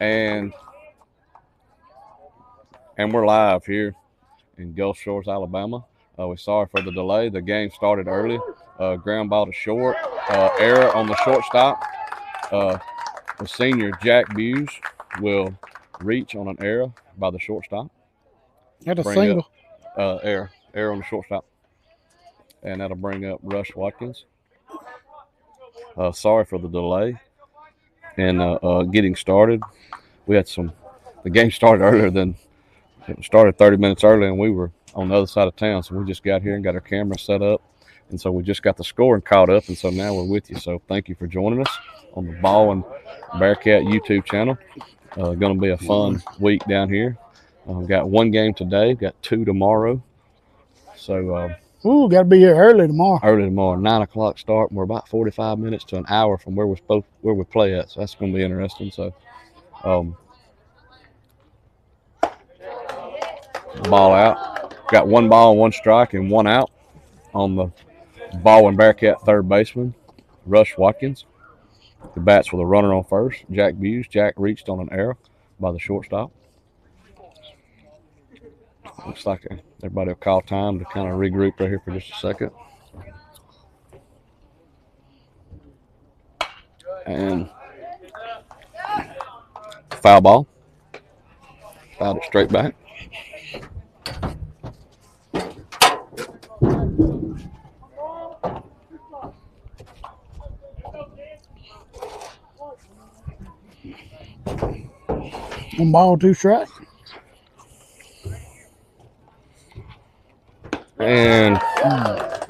and we're live here in Gulf Shores, Alabama. We're sorry for the delay. The game started early. Ground ball to short. Error on the shortstop. The senior Jack Buse will reach on an error by the shortstop. That's a Bring single. up error on the shortstop, and that'll bring up Rush Watkins. Sorry for the delay in getting started. We had the game started earlier than it started 30 minutes early, and we were on the other side of town, so we just got here and got our camera set up, and so we just got the scoring caught up, and so now we're with you. So thank you for joining us on the Baldwyn Bearcat YouTube channel. Going to be a fun week down here. Got one game today, got two tomorrow. So Ooh, got to be here early tomorrow. 9 o'clock start. And we're about 45 minutes to an hour from where we play at. So that's going to be interesting. So, ball out. Got one ball, one strike, and one out on the Baldwyn Bearcat third baseman, Rush Watkins. The bats with a runner on first, Jack Buse. Jack reached on an error by the shortstop. Looks like everybody will call time to kind of regroup right here for just a second. And foul ball. Fouled it straight back. One ball, two strikes. And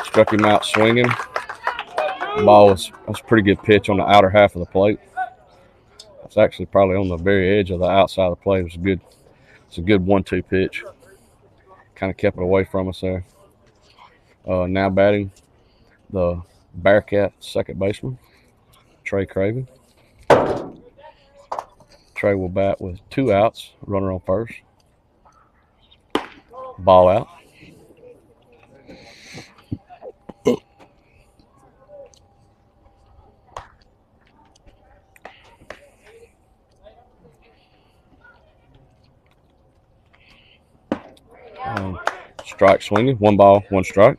struck him out swinging. The ball was a pretty good pitch on the outer half of the plate. It's actually probably on the very edge of the outside of the plate. It's a good 1-2 pitch. Kind of kept it away from us there. Now batting the Bearcat second baseman, Trey Craven. Trey will bat with 2 outs, runner on first. Ball out. Strike swinging. 1 ball, 1 strike.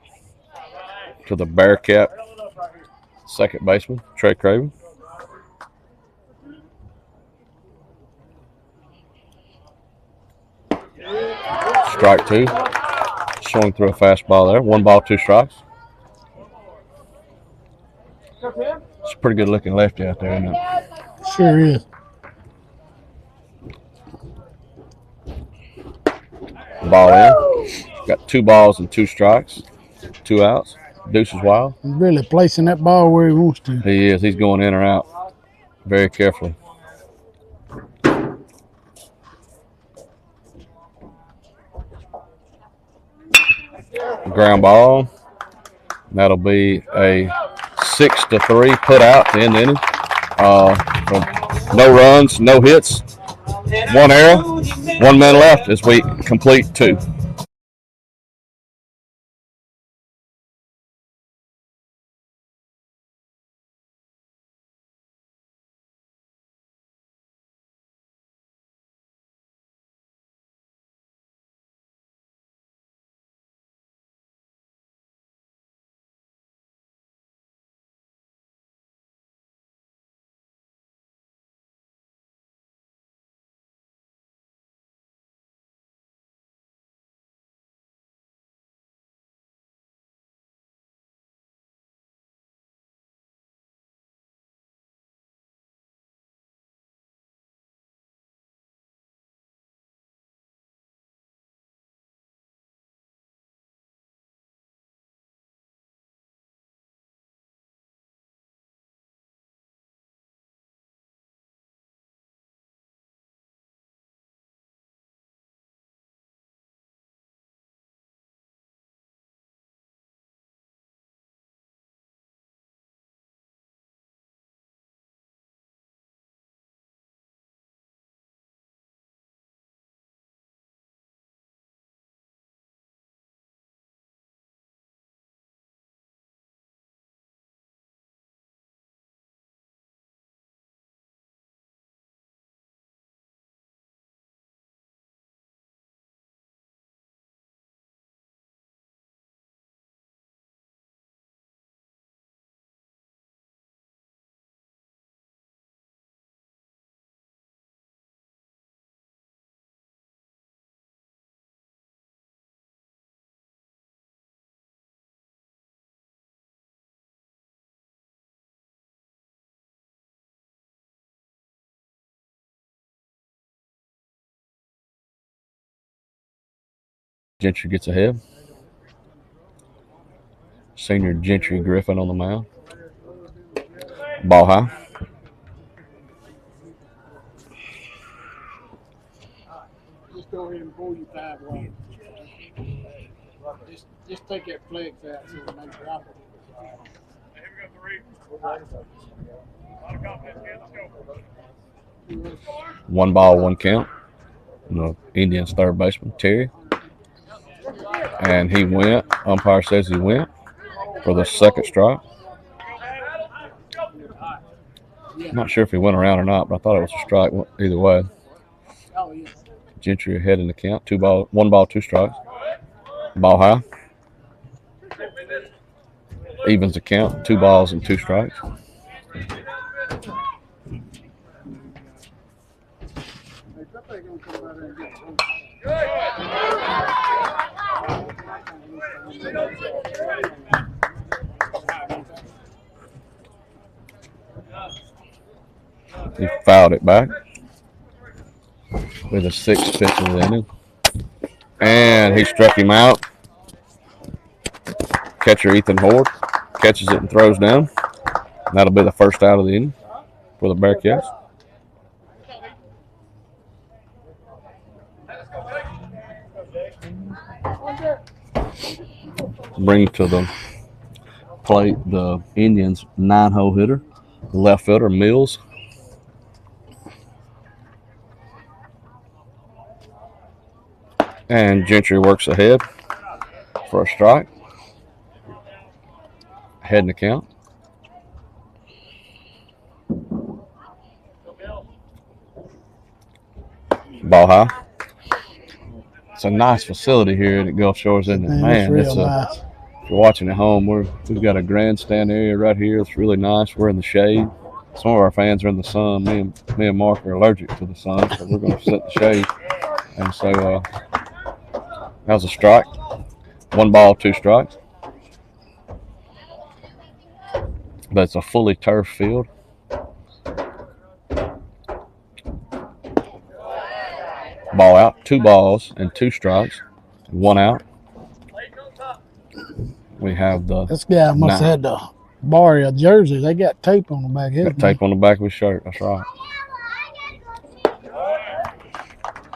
To the Bearcat second baseman, Trey Craven. Strike 2. Swung through a fastball there. 1 ball, 2 strikes. It's a pretty good looking lefty out there, isn't it? Sure is. Ball in. Got 2 balls and 2 strikes. 2 outs. Deuce is wild. He's really placing that ball where he wants to. He is. He's going in or out very carefully. Ground ball. That'll be a 6-3 put out to end the inning. No runs, no hits, 1 error, 1 man left as we complete 2. Gentry gets ahead. Senior Gentry Griffin on the mound. Ball high. Just go ahead and pull your 5 away. Just take that flex out so it makes drop it. Here we go, 3. A lot of confidence, kid. Let's go. 1 ball, 1 count. The Indians third baseman, Terry. And he went. Umpire says he went for the second strike. I'm not sure if he went around or not, but I thought it was a strike either way. Gentry ahead in the count. 1 ball, 2 strikes. Ball high. Evens the count. 2 balls and 2 strikes. He fouled it back with a 6th pitch of the inning. And he struck him out. Catcher Ethan Horde catches it and throws down. That'll be the first out of the inning for the Bearcats. Bring to the plate the Indians' 9-hole hitter, the left fielder Mills. And Gentry works ahead for a strike. Head in the count. Ball high. It's a nice facility here at Gulf Shores, isn't it? Man, it's real nice. If you're watching at home, we've got a grandstand area right here. It's really nice. We're in the shade. Some of our fans are in the sun. Me and Mark are allergic to the sun, so we're going to sit in the shade. And so that was a strike. 1 ball, 2 strikes. But it's a fully turf field. Ball out. 2 balls and 2 strikes. 1 out. We have the. This guy must have had to borrow a jersey. They got tape on the back of his. Got tape on the back of his shirt. That's right.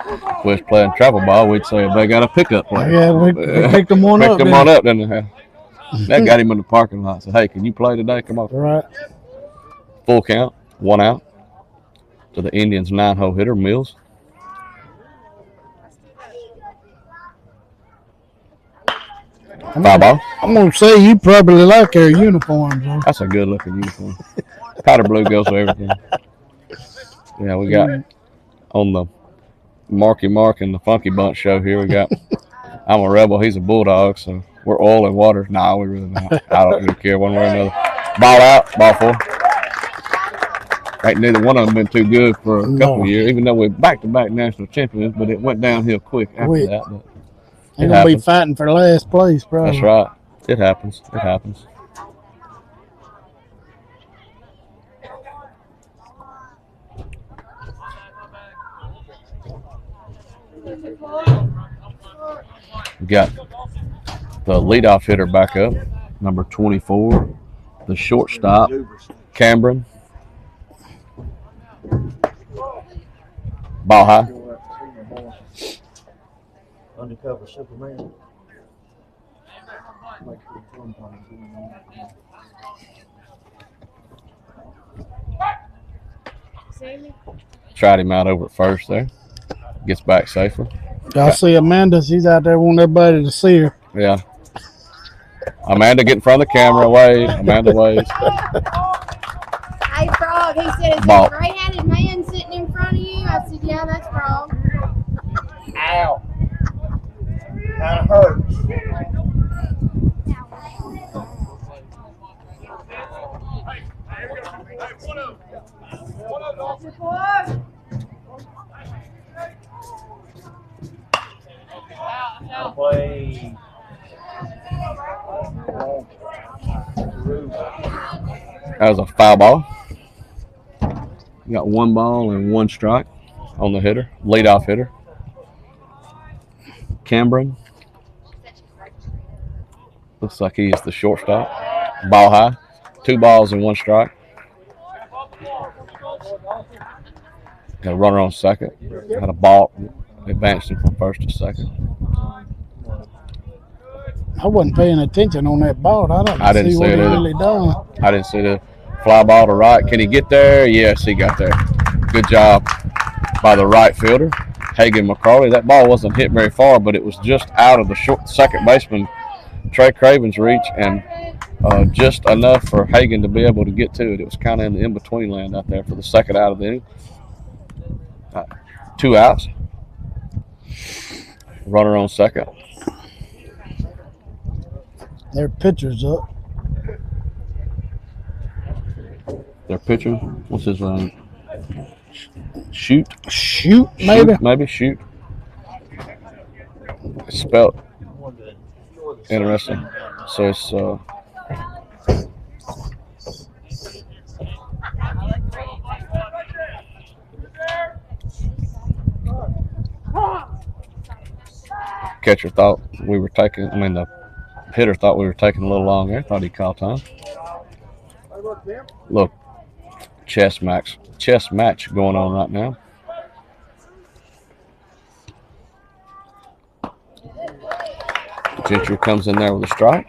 If we was playing travel ball, we'd say they got a pickup player. Yeah, we picked them on up. Picked them on up, didn't they? That got him in the parking lot. Said, "Hey, can you play today? Come on." Right. Full count, 1 out to the Indians' 9-hole hitter Mills. Foul ball. I'm gonna say you probably like their uniforms. Though. That's a good looking uniform. Powder blue goes with everything. Yeah, we got on the Marky Mark and the Funky Bunch show here. We got I'm a Rebel, he's a Bulldog, so we're oil and water. Nah, we really not. I don't really care one way or another. Ball out, ball 4. Ain't neither one of them been too good for a couple of years, even though we're back-to-back national champions, but it went downhill quick after that. But they're going to be fighting for last place, probably. That's right. It happens. It happens. We got the leadoff hitter back up, number 24, the shortstop, Cameron. Ball high. Undercover Superman. Tried him out over at first there. Gets back safer. Y'all see Amanda? She's out there wanting everybody to see her. Yeah. Amanda, get in front of the camera. Wave. Amanda waves. Hey, Frog. He said, is that a gray-headed man sitting in front of you? I said, yeah, that's Frog. Ow. Kind of hurts. Play. That was a foul ball. You got 1 ball and 1 strike on the hitter, leadoff hitter. Cameron. Looks like he is the shortstop. Ball high. 2 balls and 1 strike. Got a runner on second. Had a ball. Advanced him from first to second. I wasn't paying attention on that ball. I didn't see what it he either. really done. I didn't see the fly ball to right. Can he get there? Yes, he got there. Good job by the right fielder, Hagan McCarley. That ball wasn't hit very far, but it was just out of the short second baseman Trey Craven's reach, and just enough for Hagan to be able to get to it. It was kind of in the in-between land out there for the second out of the inning. 2 outs. Runner on second. Their pitcher's up. Their pitcher, what's his name? Shoot, Maybe. maybe shoot. It's spelled interesting. So it's catcher thought we were taking. I mean, the hitter thought we were taking a little long there. Thought he called time. Look, chess match going on right now. Gentry comes in there with a strike.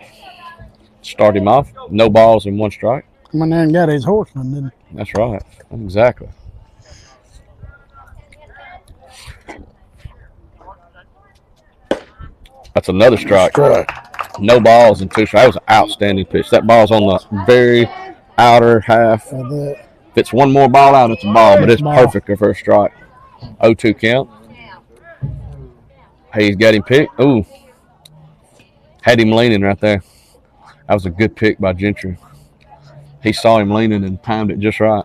Start him off. No balls and 1 strike. Come on there and got his horseman, didn't he? That's right. Exactly. That's another strike. No balls and 2 strikes. That was an outstanding pitch. That ball's on the very outer half. If it's one more ball out, it's a ball, but it's perfect for a strike. 0-2 count. Hey, he's got him picked. Ooh. Had him leaning right there. That was a good pick by Gentry. He saw him leaning and timed it just right.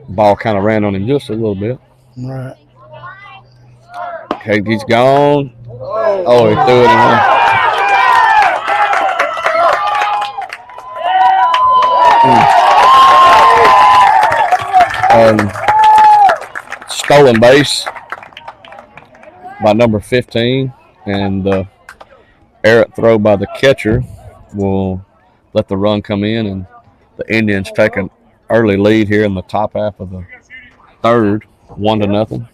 Ball kind of ran on him just a little bit. Right. Okay, he's gone. Oh, he threw it in. Stolen base by number 15, and the errant throw by the catcher will let the run come in, and the Indians take an early lead here in the top half of the third, 1-0.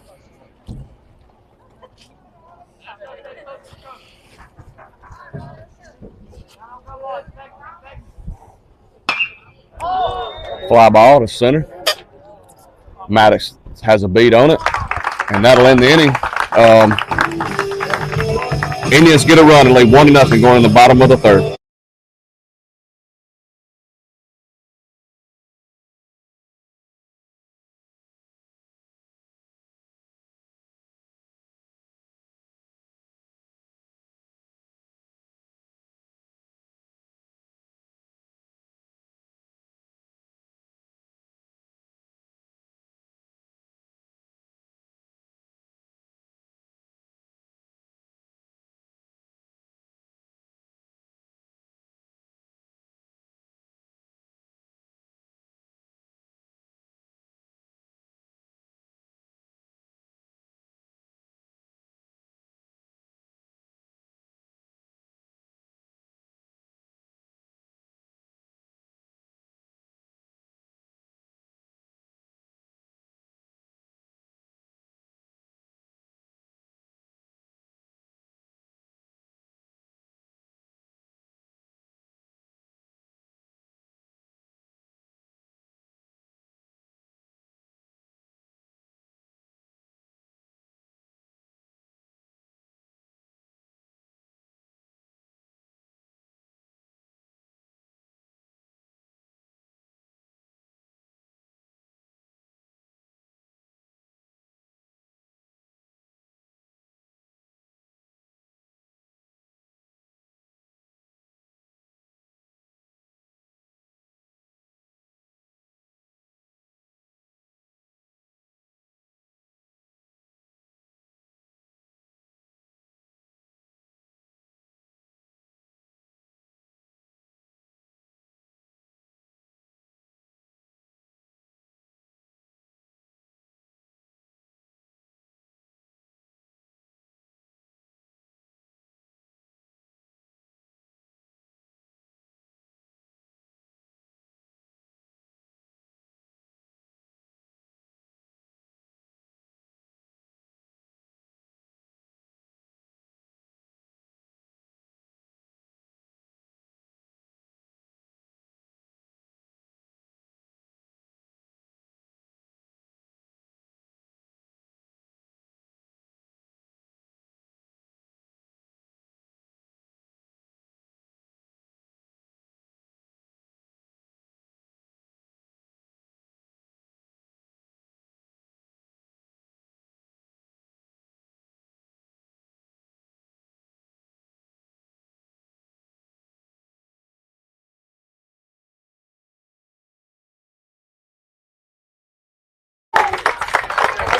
Fly ball to center. Maddox has a beat on it, and that'll end the inning. Indians get a run and lead 1-0 going in the bottom of the third.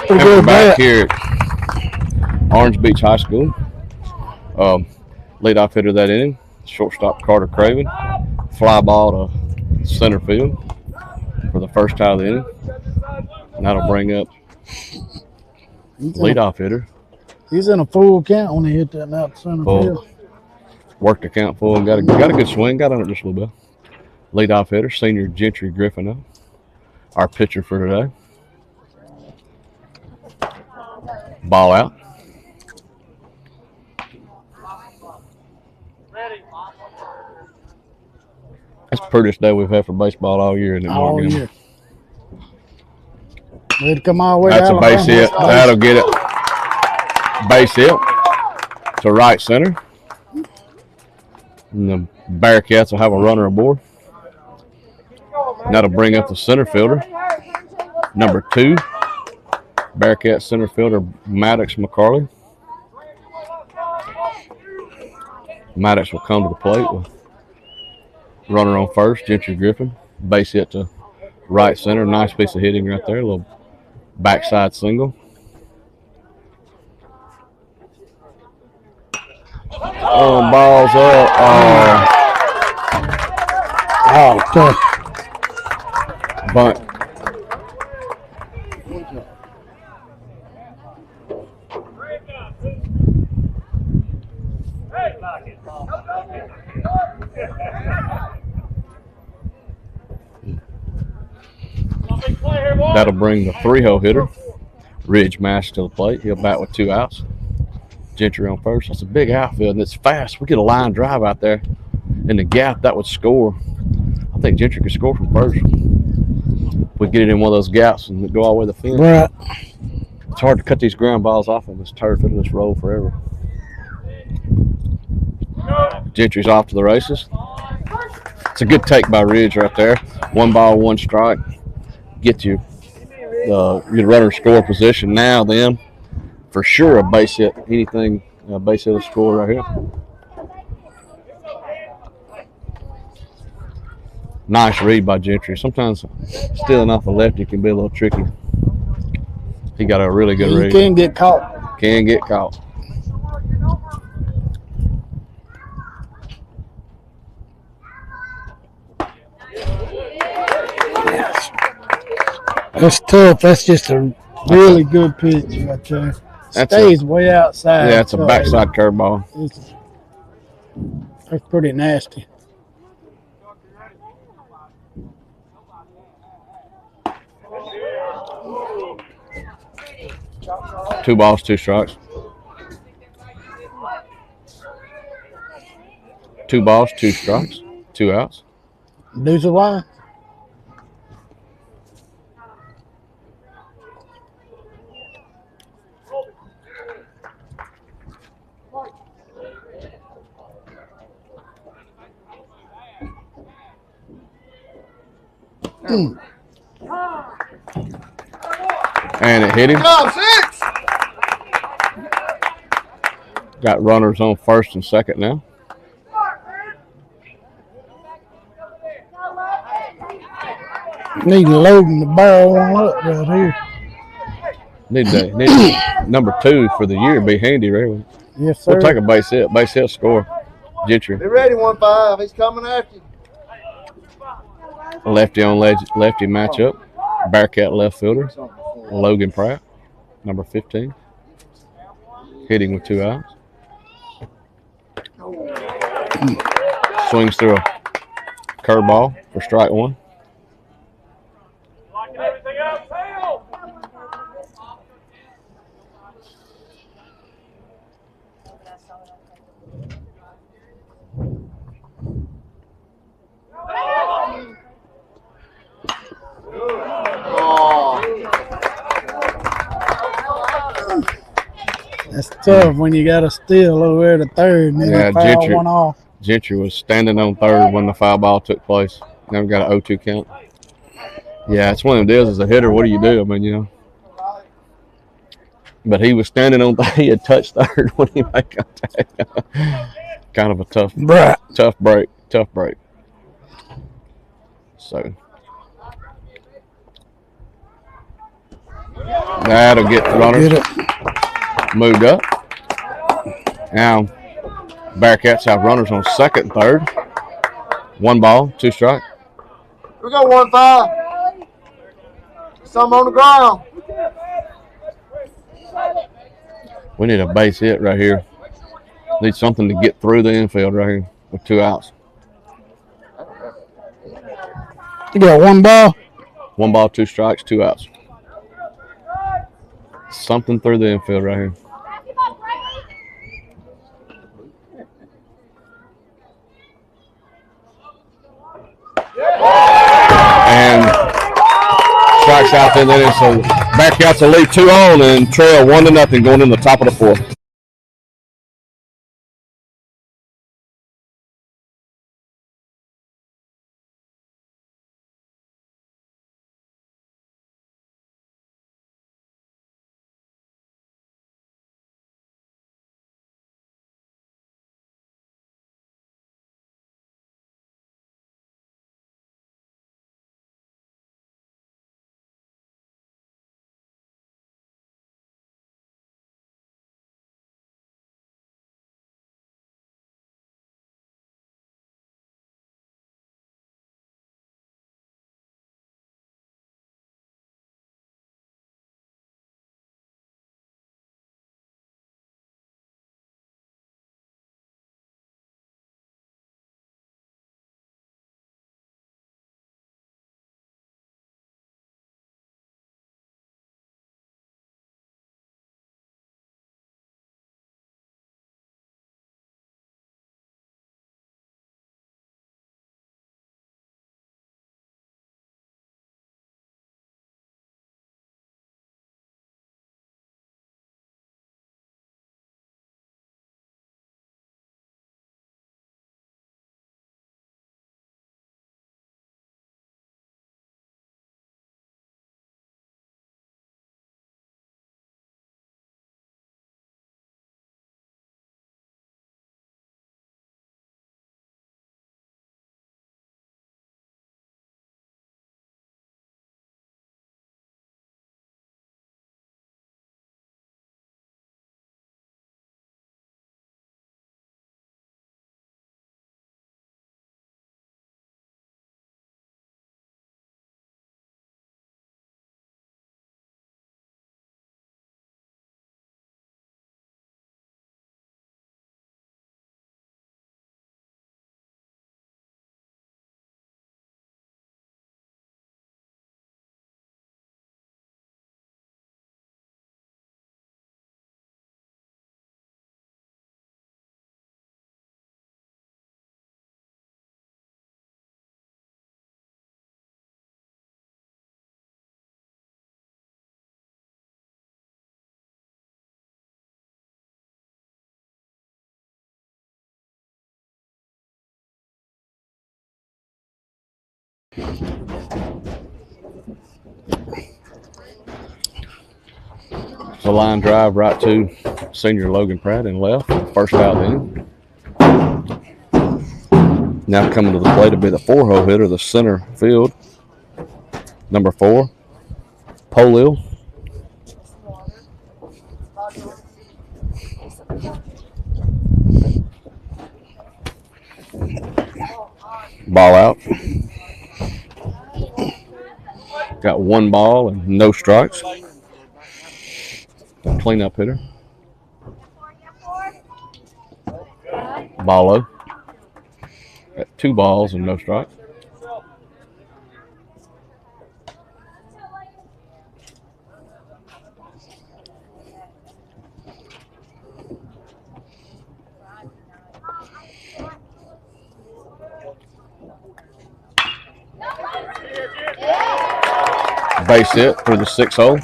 Pretty And we're good back bat. here at Orange Beach High School. Leadoff hitter that inning, shortstop Carter Craven. Fly ball to center field for the first out of the inning. And that'll bring up leadoff hitter. He's in a full count when he hit that out center Full. field. Worked the count full and got a good swing. Got on it just a little bit. Leadoff hitter, senior Gentry Griffin, our pitcher for today. Ball out. That's the prettiest day we've had for baseball all year, isn't it, All Mark? year. Ready to come all the way That's to a base Alabama. hit. That'll get it. Base hit to right center. And the Bearcats will have a runner aboard. And that'll bring up the center fielder, number 2, Bearcat center fielder Maddox McCarley. Maddox will come to the plate with runner on first, Gentry Griffin. Base hit to right center. Nice piece of hitting right there. A little backside single. Oh, balls up. Oh, tough. Bunt. That'll bring the 3-hole hitter, Ridge Mash, to the plate. He'll bat with 2 outs. Gentry on first. That's a big outfield, and it's fast. We get a line drive out there in the gap, that would score. I think Gentry could score from first. If we get it in one of those gaps and go all the way to the fence. Right. It's hard to cut these ground balls off of this turf. It'll just roll forever. Gentry's off to the races. It's a good take by Ridge right there. 1 ball, 1 strike. Get you your runner score position. Now then, for sure a base hit. Anything base hit a score right here. Nice read by Gentry. Sometimes stealing off a lefty can be a little tricky. He got a really good You read. can get caught. Can get caught. That's tough. That's just a really good pitch right there. Stays way outside. Yeah, it's a backside curveball. That's pretty nasty. Two balls, 2 strikes. 2 balls, 2 strikes, 2 outs. Deuce of line. And it hit him. Got runners on first and second now. Need loading the barrel on up right here. Need number 2 for the year. Be handy, really. Yes, sir. We'll take a base hit. Base hit score. Gentry. Be ready, 1-5. He's coming after you. Lefty on lefty matchup. Bearcat left fielder. Logan Pratt, number 15. Hitting with 2 outs. Swings through a curveball for strike 1. Locking everything up. Tail. That's tough when you got a steal over there to third and then Yeah, you foul one off. Gentry was standing on third when the foul ball took place. Now we got an 0-2 count. Yeah, it's one of them deals as a hitter. What do you do? I mean, you know. But he was standing on third. He had touched third when he made contact. Kind of a tough break. Tough break. So. That'll get the runners Get it. moved up. Now, Bearcats have runners on second and third. 1 ball, 2 strike. We got 1-5. Some on the ground. We need a base hit right here. Need something to get through the infield right here with 2 outs. You got 1 ball. 1 ball, 2 strikes, 2 outs. Something through the infield right here. And strikes out there. So Bearcats will lead 2-0 and trail 1-0 going in the top of the 4th. It's a line drive right to senior Logan Pratt and left. First out then. Now coming to the plate to be the 4-hole hitter, the center field. Number 4, Polil. Ball out. Got 1 ball and no strikes. Cleanup hitter. Ball low. Got 2 balls and no strikes. Base hit through the 6 hole.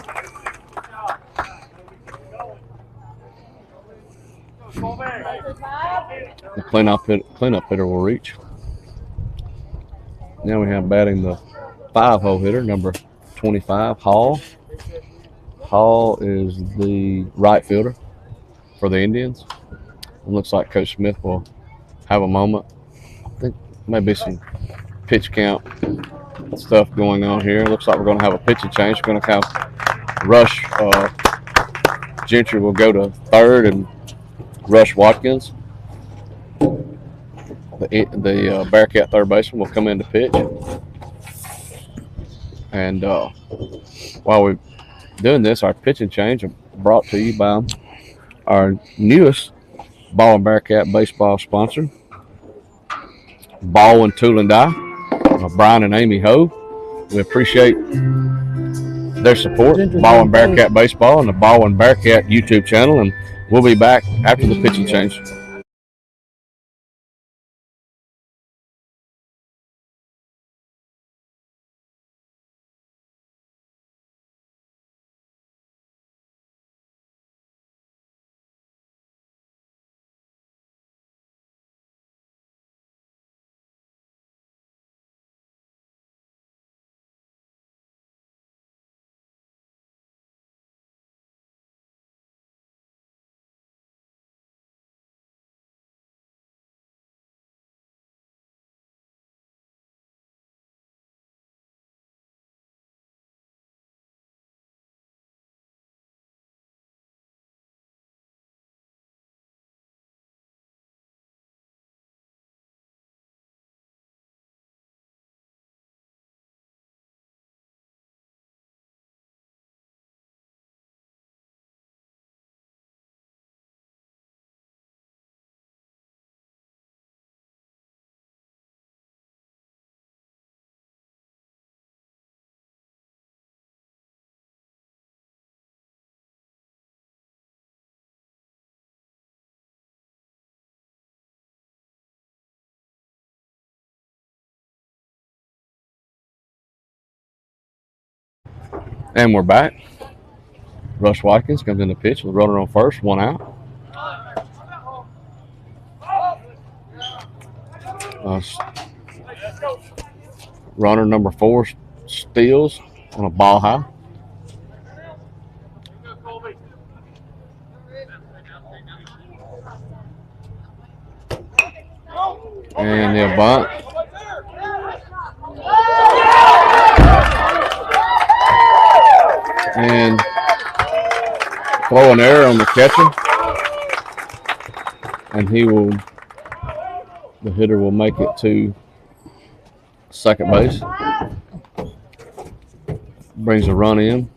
The cleanup hitter will reach. Now we have batting the 5-hole hitter, number 25, Hall. Hall is the right fielder for the Indians. It looks like Coach Smith will have a moment. I think maybe some pitch count stuff going on here. Looks like we're going to have a pitching change. We're going to have Rush Gentry will go to third, and Rush Watkins, the Bearcat third baseman, will come in to pitch. And while we're doing this, our pitching change is brought to you by our newest Baldwyn Bearcat baseball sponsor, Baldwyn Tool and Die, Brian and Amy Ho. We appreciate their support, Baldwyn Bearcat Baseball and the Baldwyn Bearcat YouTube channel, and we'll be back after the pitching change. And we're back. Rush Watkins comes in the pitch with a runner on first, 1 out. Runner number 4 steals on a ball high. And the bunt. And throw an error on the catcher. And the hitter will make it to second base. Brings a run in.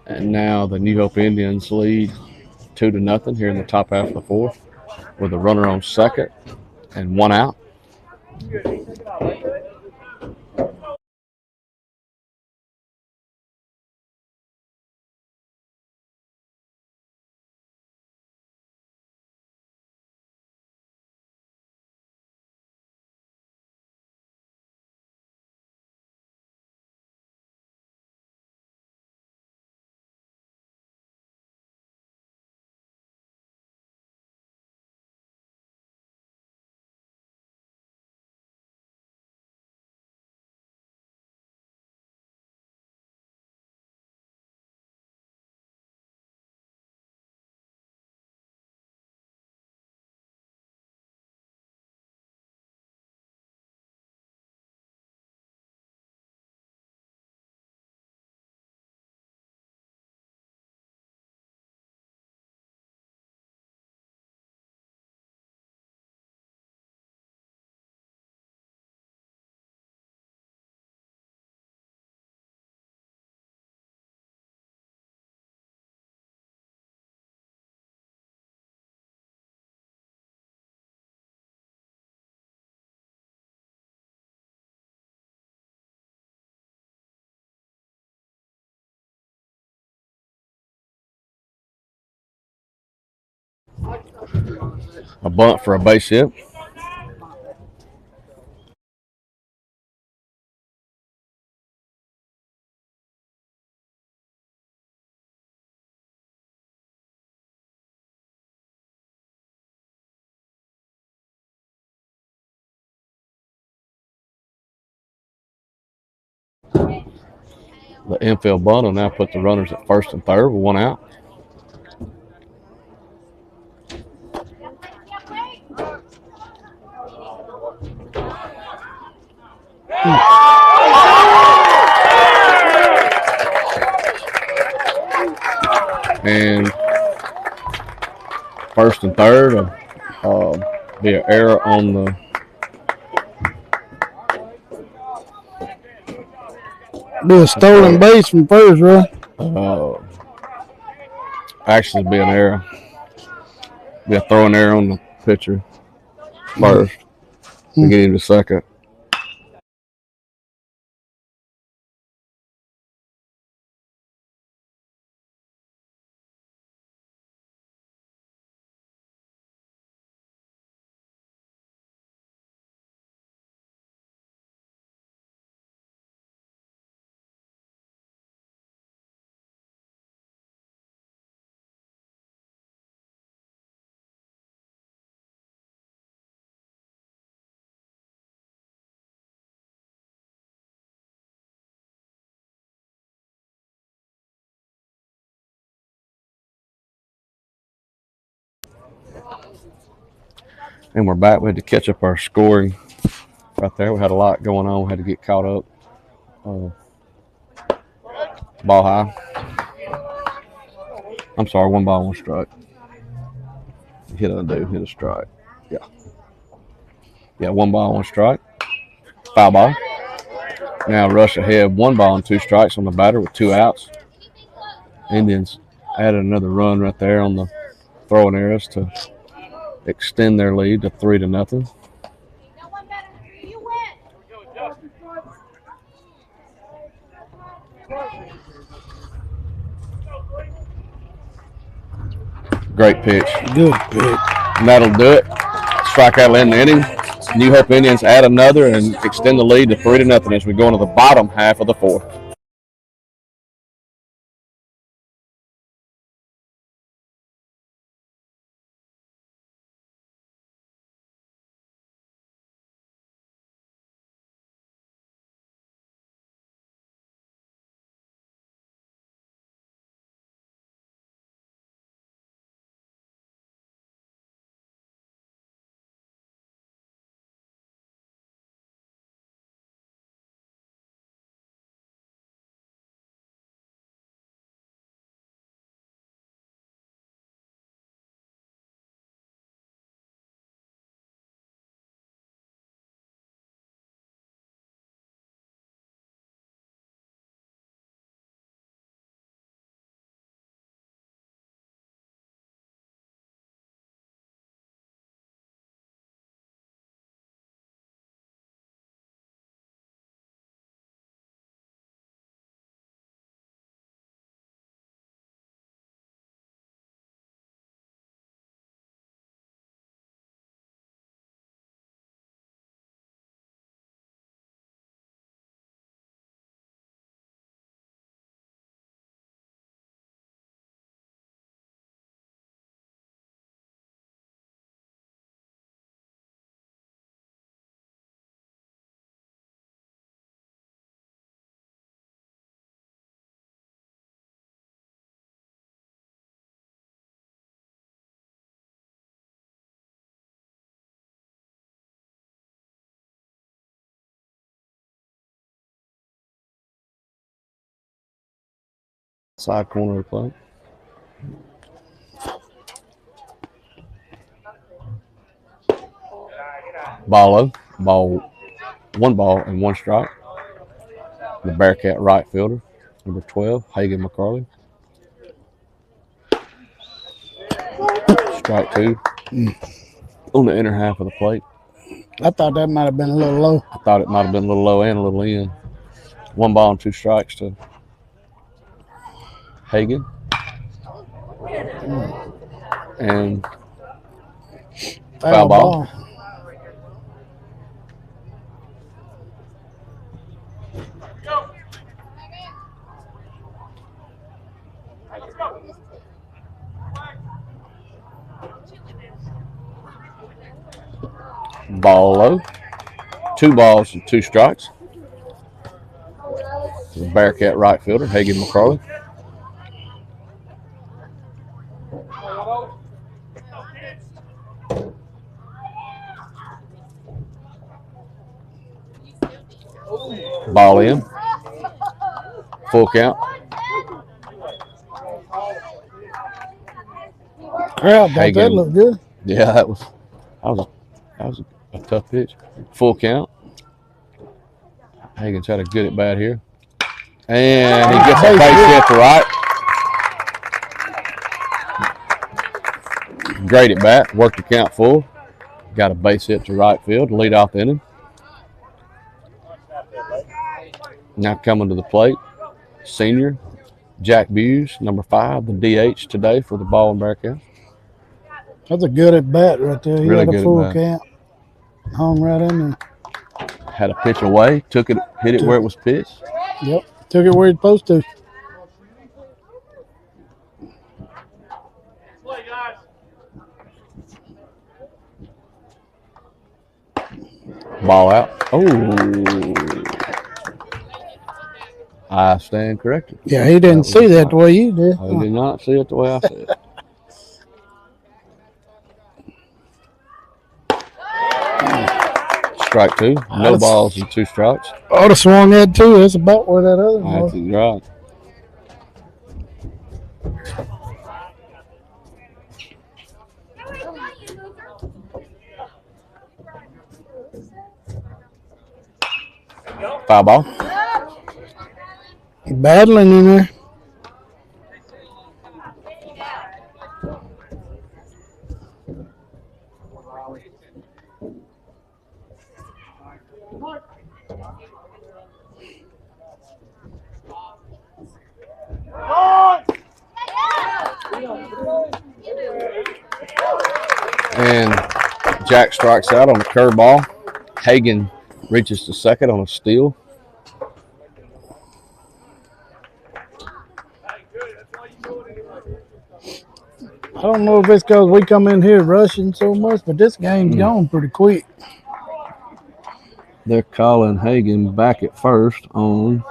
And now the New Hope Indians lead 2-0 here in the top half of the fourth with a runner on second and 1 out. A bunt for a base hit. The infield bunt will now put the runners at first and third with 1 out. And first and third, be an error on the Be a stolen base from first, right? Actually be an error. Be a throwing error on the pitcher first to get him to second. And we're back. We had to catch up our scoring right there. We had a lot going on. We had to get caught up. Ball high. I'm sorry, 1 ball, 1 strike. Hit a strike. Yeah. Yeah, 1 ball, 1 strike. Foul ball. Now rush ahead, 1 ball and 2 strikes on the batter with 2 outs. Indians added another run right there on the throwing errors to extend their lead to 3-0. Great pitch. Good pitch. And that'll do it. Strikeout in the inning. New Hope Indians add another and extend the lead to 3-0 as we go into the bottom half of the 4th. Side corner of the plate. Ball low. 1 ball and 1 strike. The Bearcat right fielder, number 12, Hagan McCarley. Strike 2 on the inner half of the plate. I thought that might have been a little low. I thought it might have been a little low and a little in. 1 ball and 2 strikes to Hagan. And foul ball. Ball low. 2 balls and 2 strikes. The Bearcat right fielder, Hagan McCarley. Ball in. Full count. Crowd, don't that Hagan. look good? Yeah, that was a tough pitch. Full count. Hagan's had a good at bat here. And he gets a base hit to right. Great at bat. Worked the count full. Got a base hit to right field to lead off the inning. Now coming to the plate, senior Jack Buse, number 5, the DH today for the Baldwyn Bearcats. That's a good at bat right there. He Really had a good full at bat. count. Hung right in there. Had a pitch away, took it, hit it where it was pitched. Yep. Took it where he's supposed to. Play, guys. Ball out. Oh. I stand corrected. Yeah, he didn't see that the way you did. I did not see it the way I said it. Strike 2. No balls and 2 strikes. I would have swung that too. That's about where that other one That's was. right. Foul ball. Battling in there. And Jack strikes out on a curveball. Hagan reaches to second on a steal. I don't know if it's because we come in here rushing so much, but this game's gone pretty quick. They're calling Hagan back at first on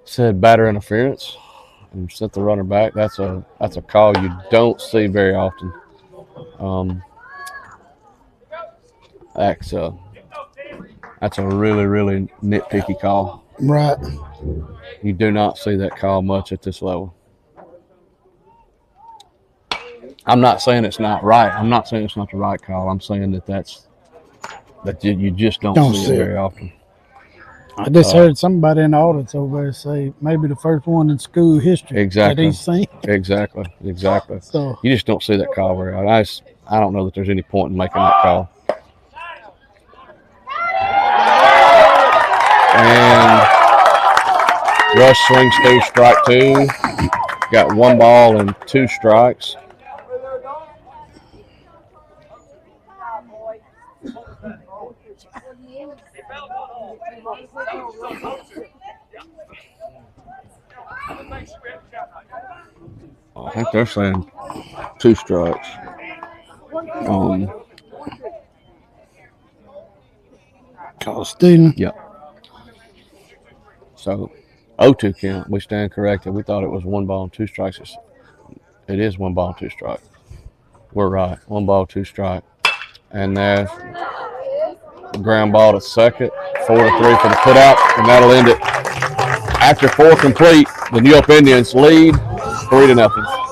said batter interference and sent the runner back. That's a call you don't see very often. That's a really nitpicky call. Right. You do not see that call much at this level. I'm not saying it's not right. I'm not saying it's not the right call. I'm saying that you just don't see it very often. I just heard somebody in the audience over there say maybe the first one in school history that he's seen. Exactly. So You just don't see that call very often. I don't know that there's any point in making that call. And Rush swings through strike 2. Got 1 ball and 2 strikes. I think they're saying 2 strikes. call stealing. Yep. So 0-2 count. We stand corrected. We thought it was 1 ball and 2 strikes. It is 1 ball and 2 strikes. We're right. 1 ball, 2 strike. And there's ground ball to second. 4-3 for the putout, and that'll end it. After 4 complete, the New York Indians lead 3-0.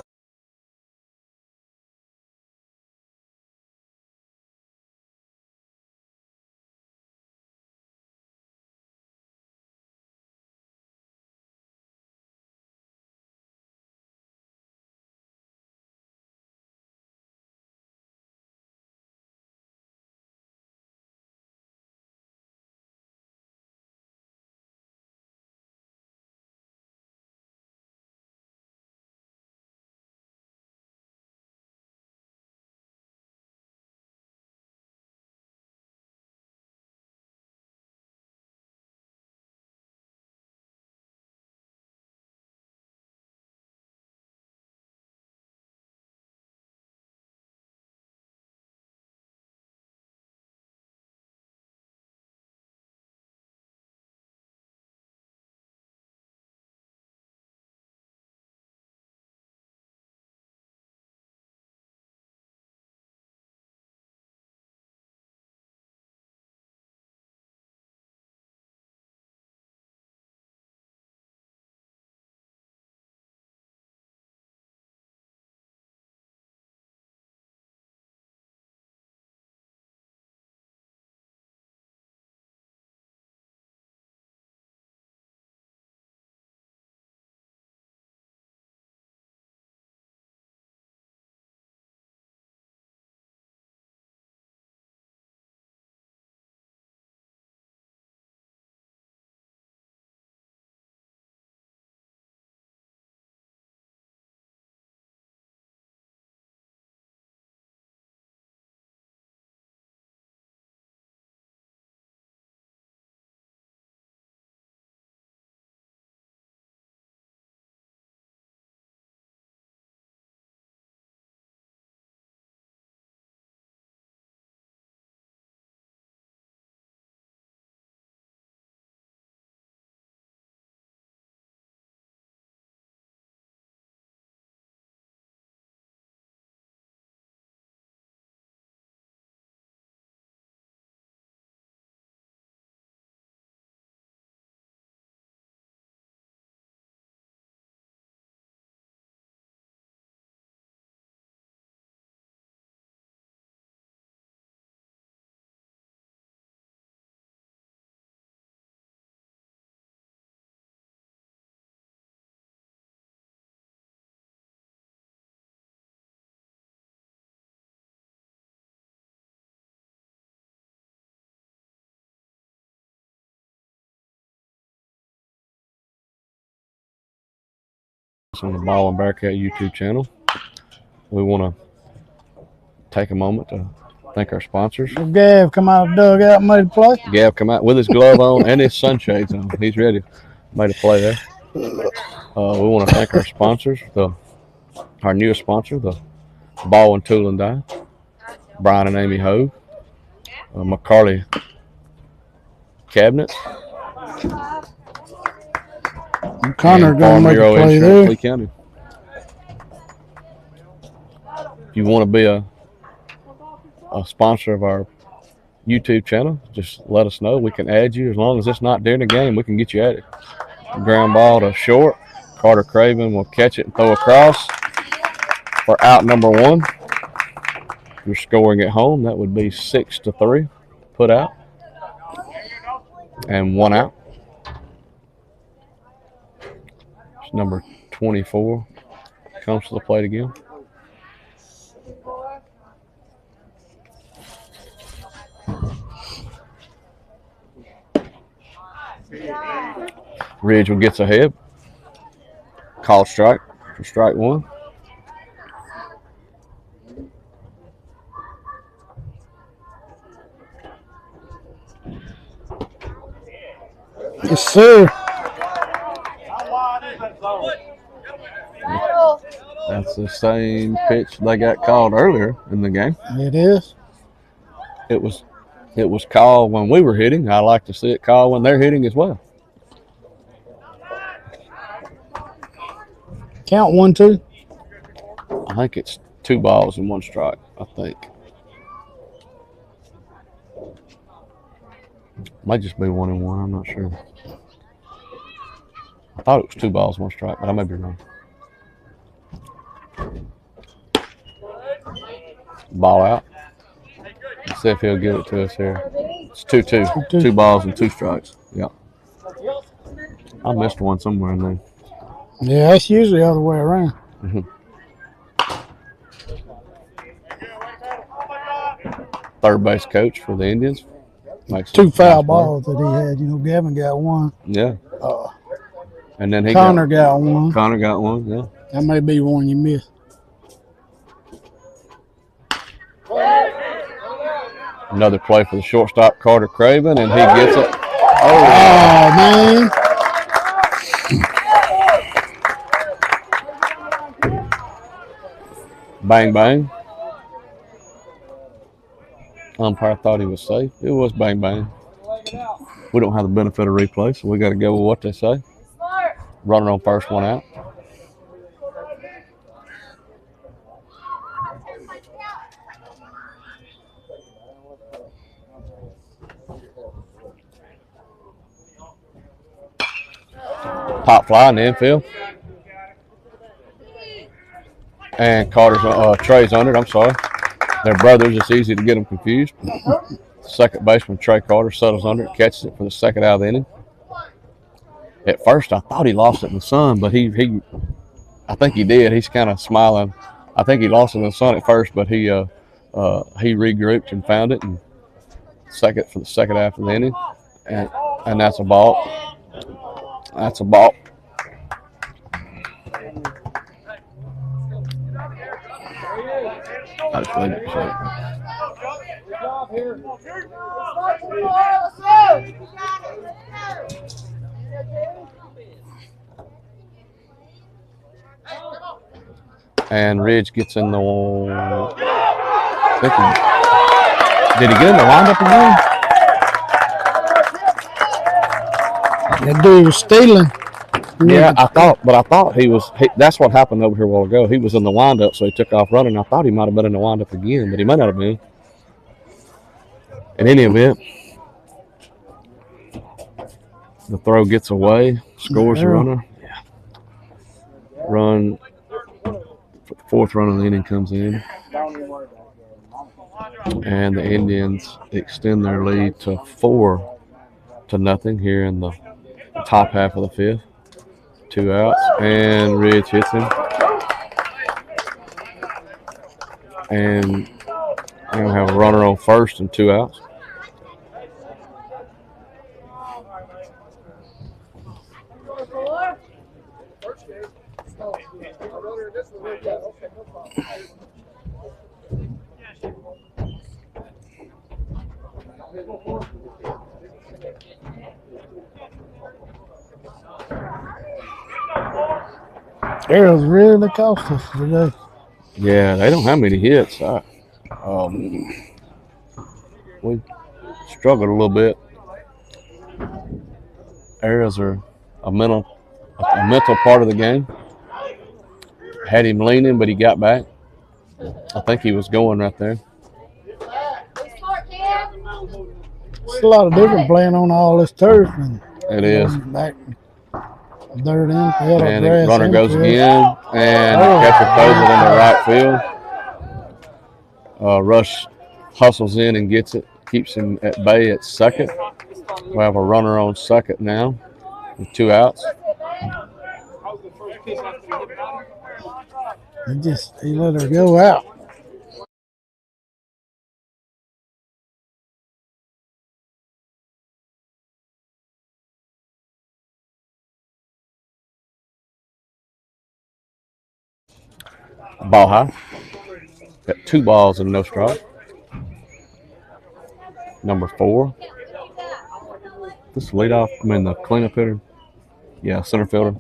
on the Baldwyn Bearcat YouTube channel. We want to take a moment to thank our sponsors. Gav come out of the dugout and made a play. Gav come out with his glove on and his sunshades on. He's ready. Made a play there. We want to thank our sponsors, our newest sponsor, the Baldwyn Tool and Die, Brian and Amy Hove, McCarley Cabinets, Connor and gonna Farm make a Bureau play Insurance, there. Lee County. If you want to be a sponsor of our YouTube channel, just let us know. We can add you. As long as it's not during the game, we can get you added. Ground ball to short. Carter Craven will catch it and throw across for out number 1. If you're scoring at home, that would be 6-3. Put out. And 1 out. It's number 24. Comes to the plate again. Ridgeville gets ahead. Call strike for strike 1. Yes, sir. That's the same pitch they got called earlier in the game. It is. It was called when we were hitting. I like to see it called when they're hitting as well. Count 1-2. I think it's 2 balls and 1 strike, I think. Might just be 1-1, I'm not sure. I thought it was 2 balls, 1 strike, but I may be wrong. Ball out. Let's see if he'll give it to us here. It's 2-2. 2 balls and 2 strikes. Yeah. I missed one somewhere in there. Yeah, that's usually the other way around. Third base coach for the Indians. Makes 2 foul nice balls that he had. You know, Gavin got 1. Yeah. And then Connor got 1. Connor got 1, yeah. That may be one you missed. Another play for the shortstop, Carter Craven, and he gets it. Oh, man. Bang, bang. Umpire thought he was safe. It was bang, bang. We don't have the benefit of replay, so we got to go with what they say. Runner on first, 1 out. Pop fly in the infield. And Trey's under it. I'm sorry. They're brothers. It's easy to get them confused. Second baseman Trey Carter settles under it, catches it for the 2nd out of the inning. At first, I thought he lost it in the sun, but I think he did. He's kind of smiling. I think he lost it in the sun at first, but he regrouped and found it, and second for the 2nd half of the inning, and that's a ball. That's a ball. I just leave it. And Ridge gets in the. Did he get in the windup again? That dude was stealing. Yeah, I thought he was. That's what happened over here a while ago. He was in the windup, so he took off running. I thought he might have been in the windup again, but he might not have been. In any event, the throw gets away, scores the runner. Yeah. Run. 4th run of the inning comes in. And the Indians extend their lead to 4-0 here in the top half of the 5th. 2 outs, and Ridge hits him. And they're going to have a runner on first and 2 outs. Arrows really cost us today. Yeah, they don't have many hits. We struggled a little bit. Arrows are a mental part of the game. Had him leaning, but he got back. I think he was going right there. It's a lot of different playing on all this turf. And, it is. Back dirt infield or And grass the runner goes infield. again, and the catcher throws it into right field. Rush hustles in and gets it, keeps him at bay at second. We have a runner on second now with 2 outs. He let her go out. Ball high. Got 2 balls and no strike. Number 4. This leadoff, the cleanup hitter. Yeah, center fielder.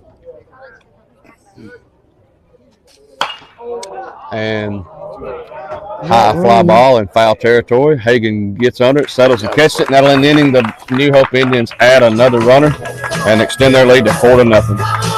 And high fly ball in foul territory. Hagan gets under it, settles and catches it, and that'll end the inning. The New Hope Indians add another runner and extend their lead to 4-0.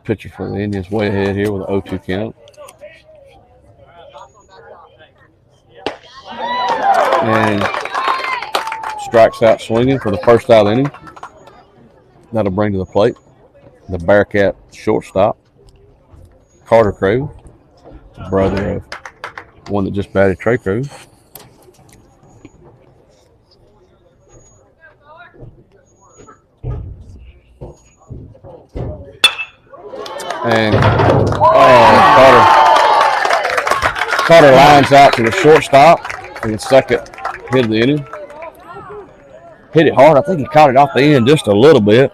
Pitcher for the Indians way ahead here with an 0-2 count. And strikes out swinging for the first out of the inning. That'll bring to the plate the Bearcat shortstop, Carter Crew, brother of one that just batted Trey Crew. And Carter lines out to the shortstop for the second hit of the inning. Hit it hard. I think he caught it off the end just a little bit.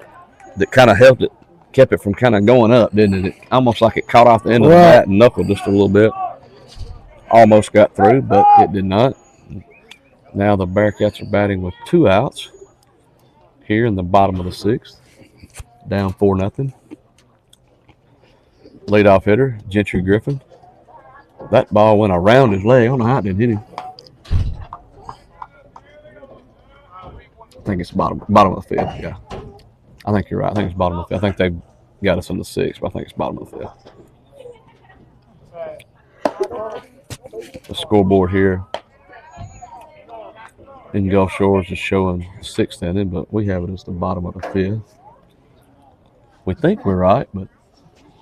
That kind of helped it, kept it from kind of going up, didn't it? Almost like it caught off the end of the bat and knuckled just a little bit. Almost got through, but it did not. Now the Bearcats are batting with 2 outs here in the bottom of the 6th. Down 4-0. Leadoff hitter, Gentry Griffin. That ball went around his leg. I don't know how it didn't hit him. I think it's bottom of the 5th, yeah. I think you're right. I think it's bottom of the 5th. I think they got us in the 6th, but I think it's bottom of the 5th. The scoreboard here in Gulf Shores is showing 6th inning, but we have it as the bottom of the 5th. We think we're right, but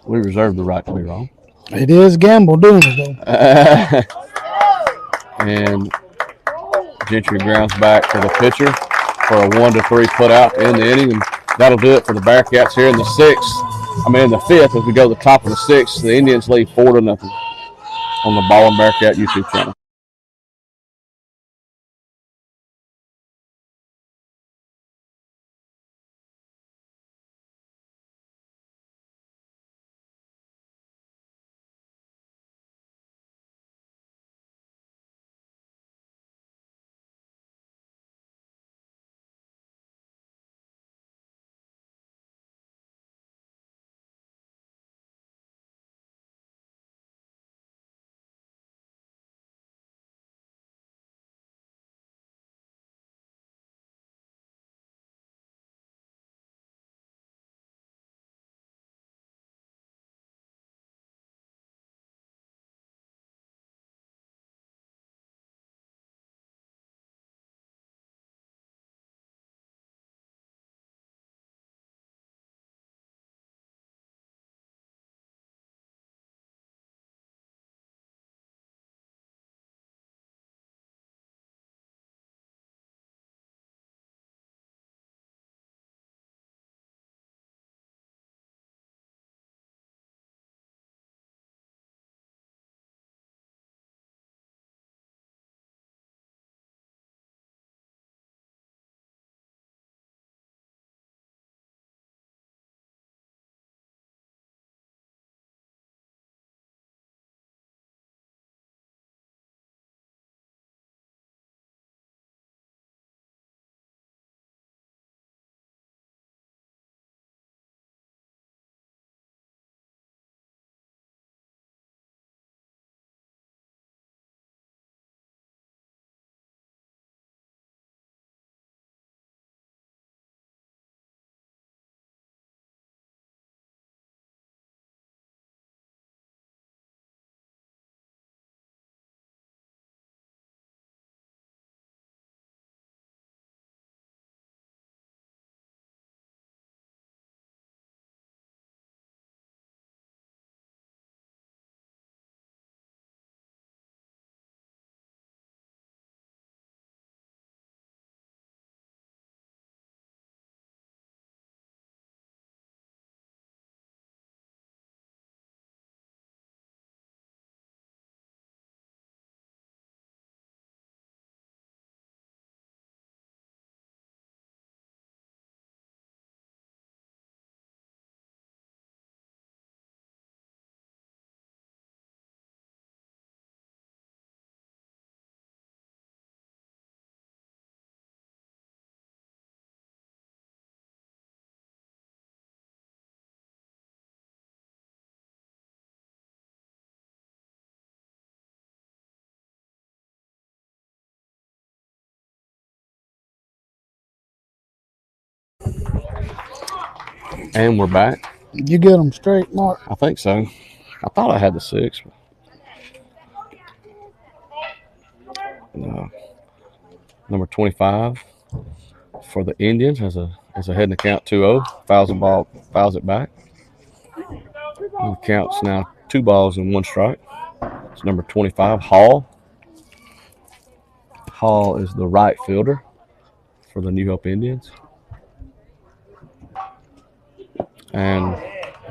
we reserve the right to be wrong. It is gamble doing it, though. And Gentry grounds back to the pitcher for a 1-3 put out in the inning, and that'll do it for the Bearcats here in the 6th. I mean, in the 5th, as we go to the top of the 6th, the Indians lead 4-0 on the Baldwyn Bearcat YouTube channel. And we're back. You get them straight, Mark? I think so. I thought I had the 6. Number 25 for the Indians has a heading to count 2-0. Fouls the ball, fouls it back. And the count's now 2 balls and 1 strike. It's number 25, Hall. Hall is the right fielder for the New Hope Indians. And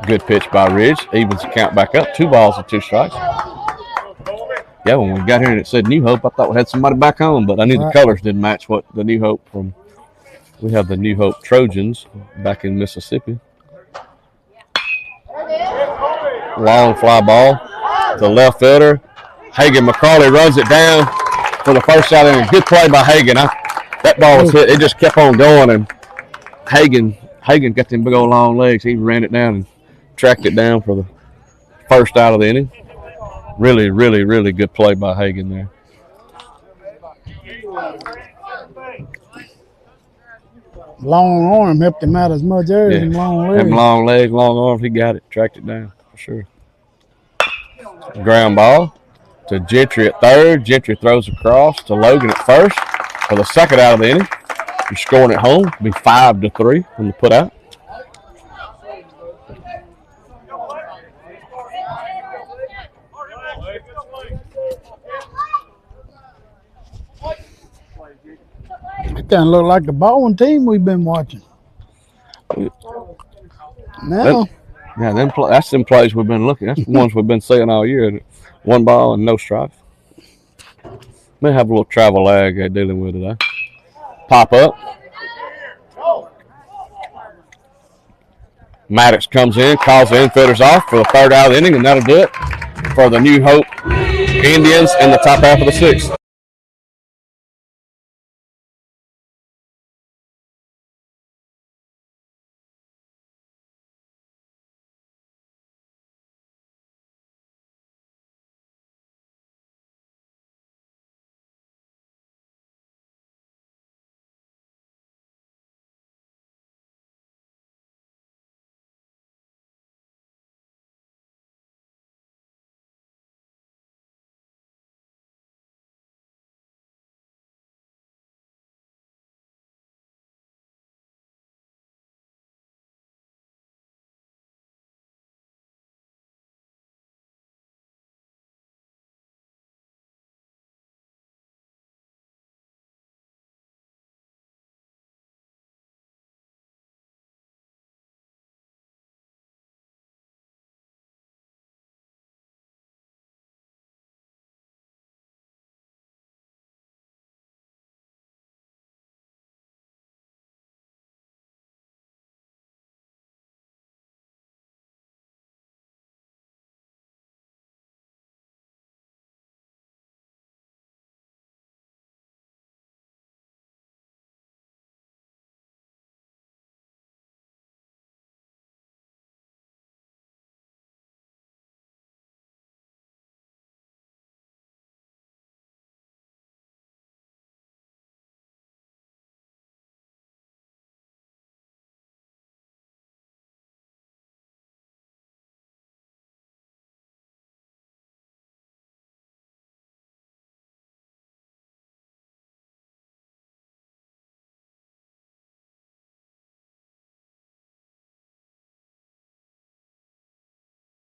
good pitch by Ridge. Evens the count back up. 2 balls and 2 strikes. Yeah, when we got here and it said New Hope, I thought we had somebody back home, but I knew the colors didn't match what the New Hope from. We have the New Hope Trojans back in Mississippi. Long fly ball. The left fielder. Hagan McCarley runs it down for the first out inning. Good play by Hagan. That ball was hit. It just kept on going, and Hagan got them big old long legs. He ran it down and tracked it down for the first out of the inning. Really, really, really good play by Hagan there. Long arm helped him out as much as him long legs. Them long legs, long arms, he got it, tracked it down for sure. Ground ball to Gentry at third. Gentry throws across to Logan at first. for the second out of the inning. You're scoring at home. It'll be 5-3 from the put out. It kind of look like the Baldwyn team we've been watching. Now, That's them plays we've been looking. That's the ones we've been seeing all year. 1 ball and no strikes. May have a little travel lag they're dealing with today. Pop up. Maddox comes in, calls the infielders off for the third out of the inning, and that'll do it for the New Hope Indians in the top half of the sixth.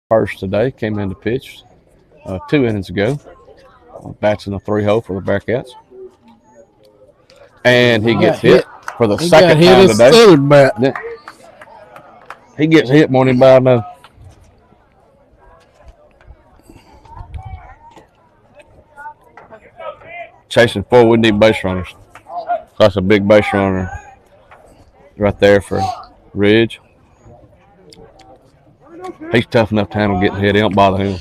First today came in to pitch 2 innings ago. Bats in the 3-hole for the Bearcats. And he gets hit for the second time today. He gets hit more than anybody knows. Chasing forward, we need base runners. So that's a big base runner right there for Ridge. He's tough enough to handle getting hit. He don't bother him.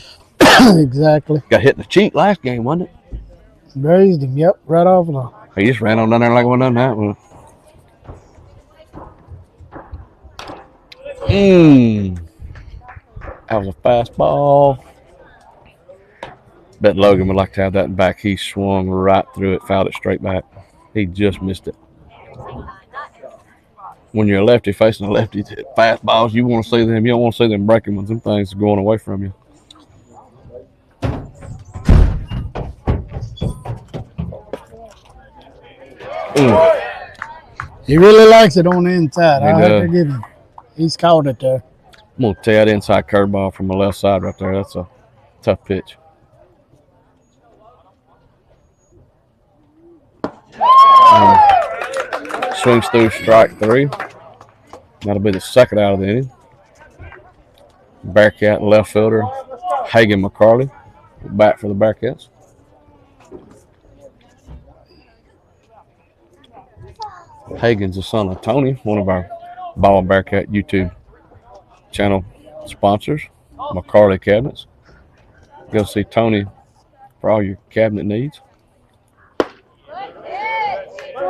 Exactly. Got hit in the cheek last game, wasn't it? Grazed him, yep, right off the. He just ran on down there like one done that one. That was a fastball. Bet Logan would like to have that back. He swung right through it, fouled it straight back. He just missed it. When you're a lefty facing a lefty, fastballs, you want to see them. You don't want to see them breaking ones. Them things are going away from you. He really likes it on the inside. I have to give him. He's caught it there. I'm going to tell you that inside curveball from the left side right there. That's a tough pitch. Swings through strike 3. That'll be the second out of the inning. Bearcat left fielder Hagen McCarley back for the Bearcats. Hagen's the son of Tony, one of our Baldwyn Bearcat YouTube channel sponsors, McCarley Cabinets. Go see Tony for all your cabinet needs.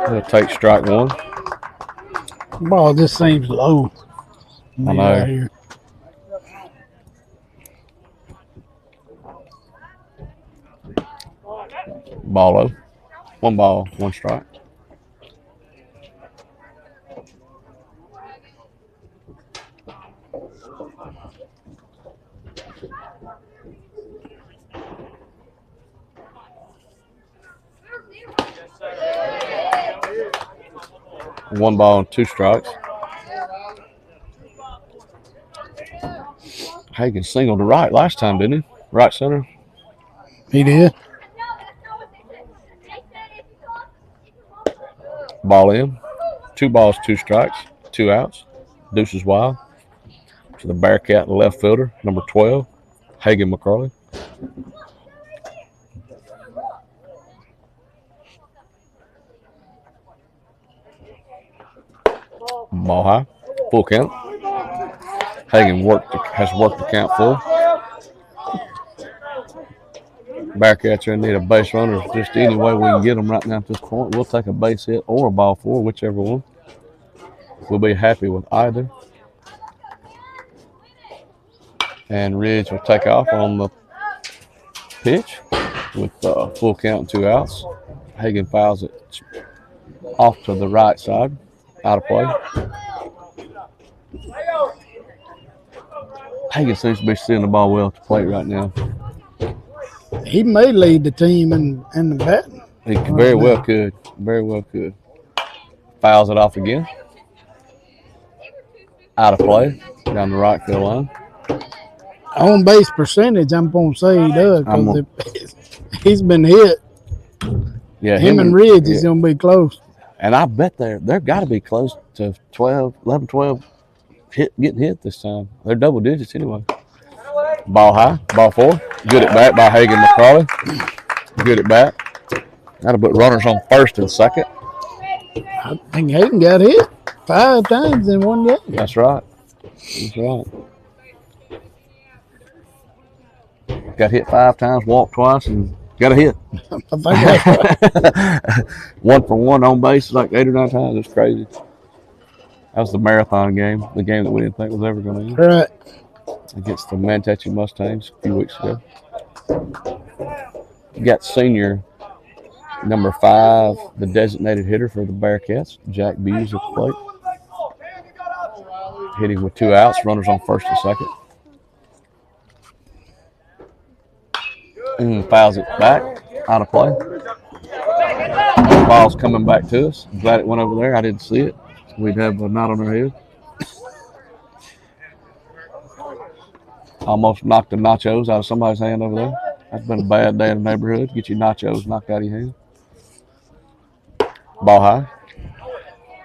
He'll take strike 1. Ball just seems low. I know. Right here. Ball low. 1 ball, 1 strike. 1 ball and 2 strikes. Hagan singled to right last time, didn't he? Right center. He did. Ball in. 2 balls, 2 strikes, 2 outs. Deuces wild to the Bearcat left fielder, number 12, Hagan McCarley. Ball high, full count. Hagan has worked the count full. Bearcats are in need of base runners just any way we can get them right now at this point. We'll take a base hit or a ball 4, whichever one. We'll be happy with either. And Ridge will take off on the pitch with full count and 2 outs. Hagan fouls it off to the right side, out of play. Hagan seems to be seeing the ball well at the plate right now. He may lead the team in the batting. He very well could. Very well could. Fouls it off again. Out of play down the right field line. On base percentage, I'm going to say he does because he's been hit. Yeah, him and Ridge is going to be close. And I bet they're got to be close to 11, 12 getting hit this time. They're double digits anyway. Ball high, ball 4. Good at bat by Hagan McCarley. Good at bat. That'll put runners on first and second. I think Hagan got hit 5 times in one game. That's right. That's right. Got hit 5 times, walked twice, and got a hit. I think that's right. 1 for 1 on base like 8 or 9 times. It's crazy. That was the marathon game, the game that we didn't think was ever going to end. Right. Against the Manatee Mustangs a few weeks ago. You got senior number 5, the designated hitter for the Bearcats, Jack Buse at the plate. Hitting with 2 outs, runners on first and second. And fouls it back, out of play. Ball's coming back to us. I'm glad it went over there. I didn't see it. We'd have a knot on our head. Almost knocked the nachos out of somebody's hand over there. That's been a bad day in the neighborhood. Get your nachos knocked out of your hand. Ball high.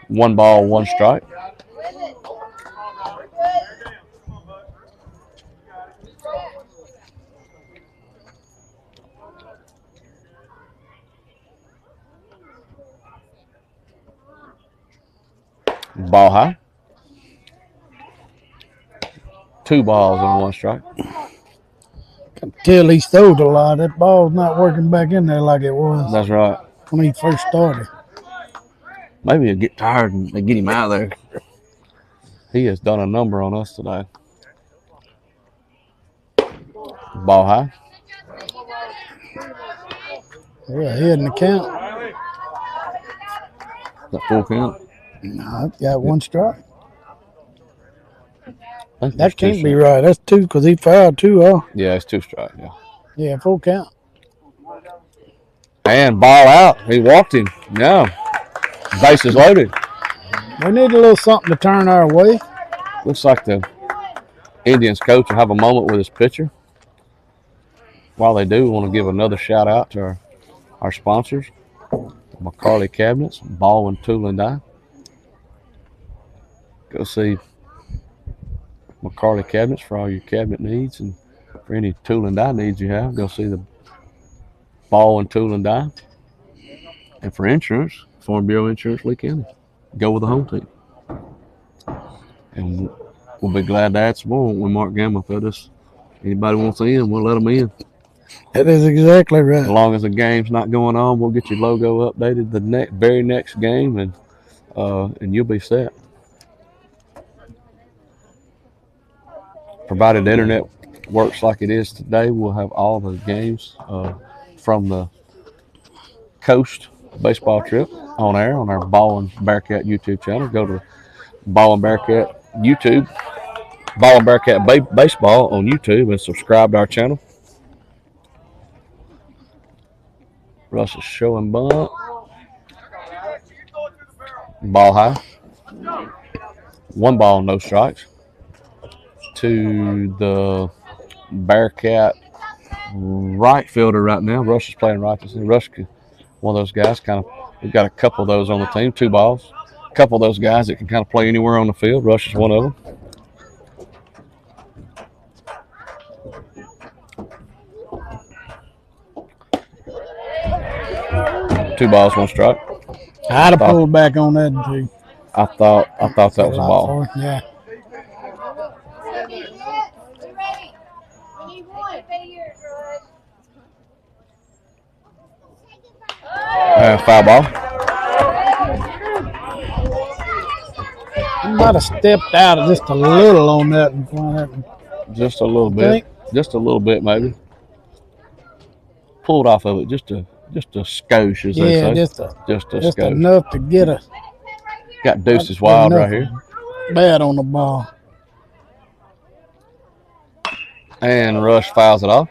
1 ball, 1 strike. Ball high. 2 balls and 1 strike. I can tell he's throwed a lot. That ball's not working back in there like it was. That's right. When he first started. Maybe he'll get tired and they get him out of there. He has done a number on us today. Ball high. We're ahead in the count. That full count? No, I've got 1 strike. That can't be right. That's 2 because he fouled 2 off. Yeah, it's 2 strikes. Yeah. Yeah, full count. And ball out. He walked him. No. Bases loaded. We need a little something to turn our way. Looks like the Indians coach will have a moment with his pitcher. While they do, we want to give another shout out to our sponsors, McCarley Cabinets, Baldwyn Tool and Die. Go see McCarley Cabinets for all your cabinet needs, and for any tool and die needs you have, go see the Baldwyn Tool and Die. And for insurance, Farm Bureau Insurance Lee County, go with the home team. And we'll be glad to add some more when Mark Gamble fed us. Anybody wants in, we'll let them in. That is exactly right. As long as the game's not going on, we'll get your logo updated the very next game, and you'll be set. Provided the internet works like it is today, we'll have all the games from the coast baseball trip on air on our Baldwyn Bearcat YouTube channel. Go to Baldwyn Bearcat YouTube, Baldwyn Bearcat Baseball on YouTube, and subscribe to our channel. Russell's showing bunt. Ball high. 1 ball, no strikes. To the Bearcat right fielder right now. Rush is playing right. Rush, one of those guys. We've got a couple of those on the team. 2 balls. A couple of those guys that can kind of play anywhere on the field. Rush is one of them. Two balls, 1 strike. I'd have pulled back on that too. I thought that was a ball. Yeah. Foul ball. He might have stepped out just a little on that in front of him. Just a little bit. Just a little bit, maybe. Pulled off of it just a skosh, as they say. Just a skosh. enough to get a. Got Deuces Wild right here. Bad on the ball. And Rush fouls it off.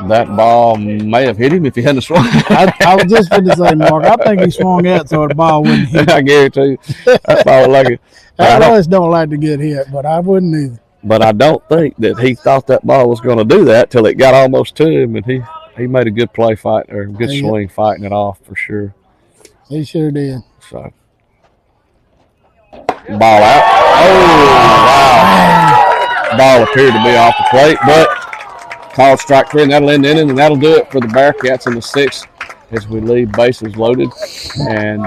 That ball may have hit him if he hadn't swung. I was just going to say, Mark, I think he swung at so the ball wouldn't hit. I guarantee you. That's why I like it. I always don't like to get hit, but I wouldn't either. But I don't think that he thought that ball was going to do that till it got almost to him, and he made a good play fight or good swing fighting it off for sure. He sure did. So ball out. Oh wow! Ball appeared to be off the plate, but called strike 3, and that'll end the inning, and that'll do it for the Bearcats in the 6th as we leave bases loaded and.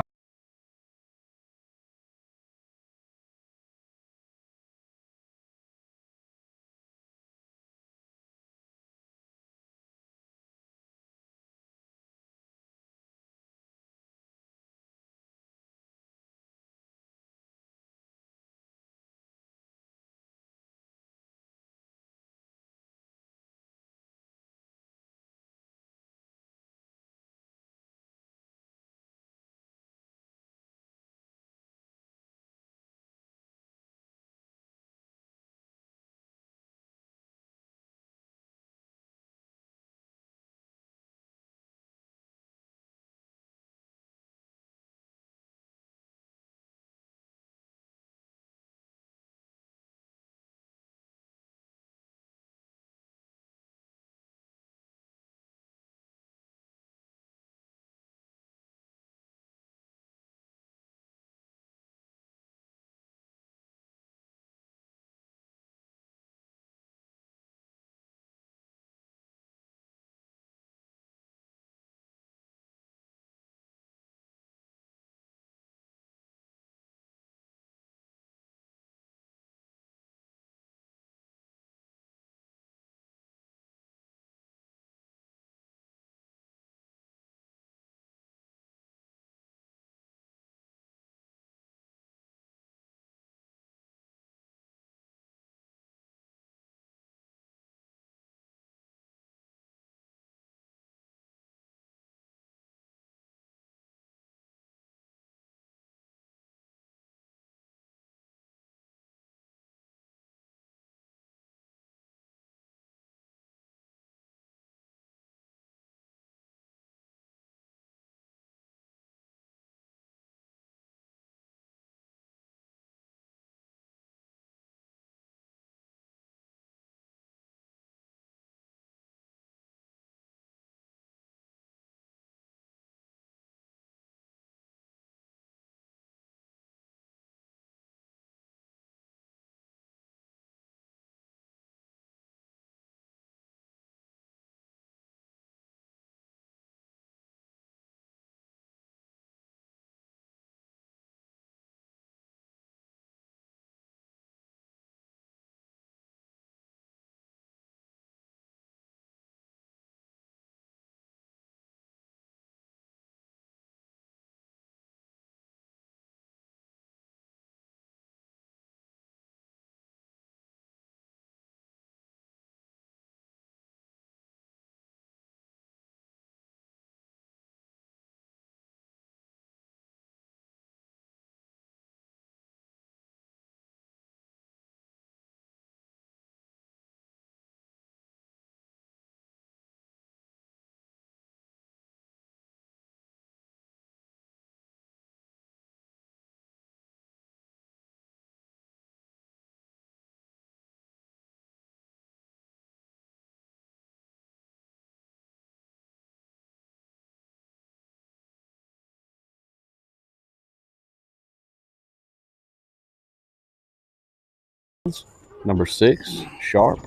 Number 6, Sharp.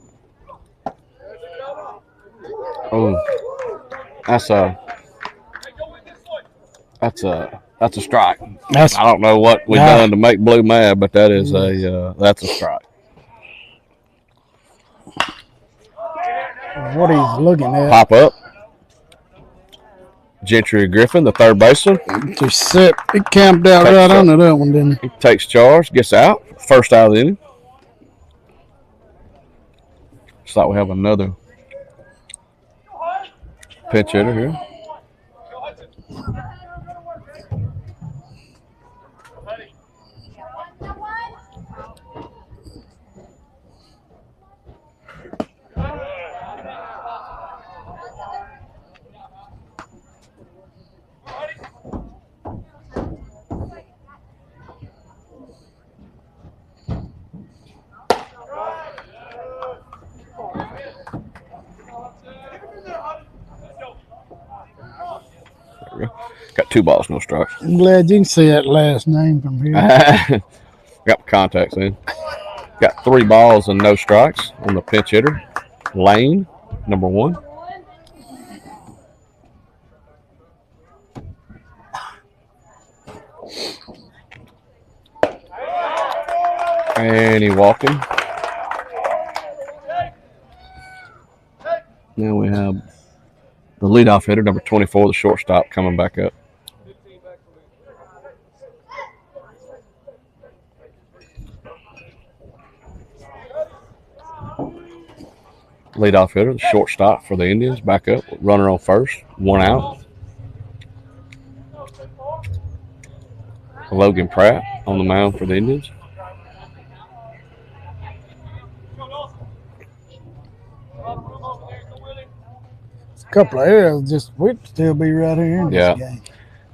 Oh, that's a strike. I don't know what we done to make Blue mad, but that is that's a strike. What he's looking at. Pop up. Gentry Griffin, the third baseman. Just sit. It camped out right under that one, didn't he? He takes charge, gets out. First out of the inning. Looks like we have another pinch hitter here. Got 2 balls, no strikes. I'm glad you can see that last name from here. Got my contacts in. Got 3 balls and no strikes on the pinch hitter. Lane, number 1. And he walked him. Now we have the leadoff hitter, number 24, the shortstop, coming back up. Leadoff hitter, the shortstop for the Indians, back up. Runner on first, 1 out. Logan Pratt on the mound for the Indians. A couple of arrows, we'd still be right here in this game.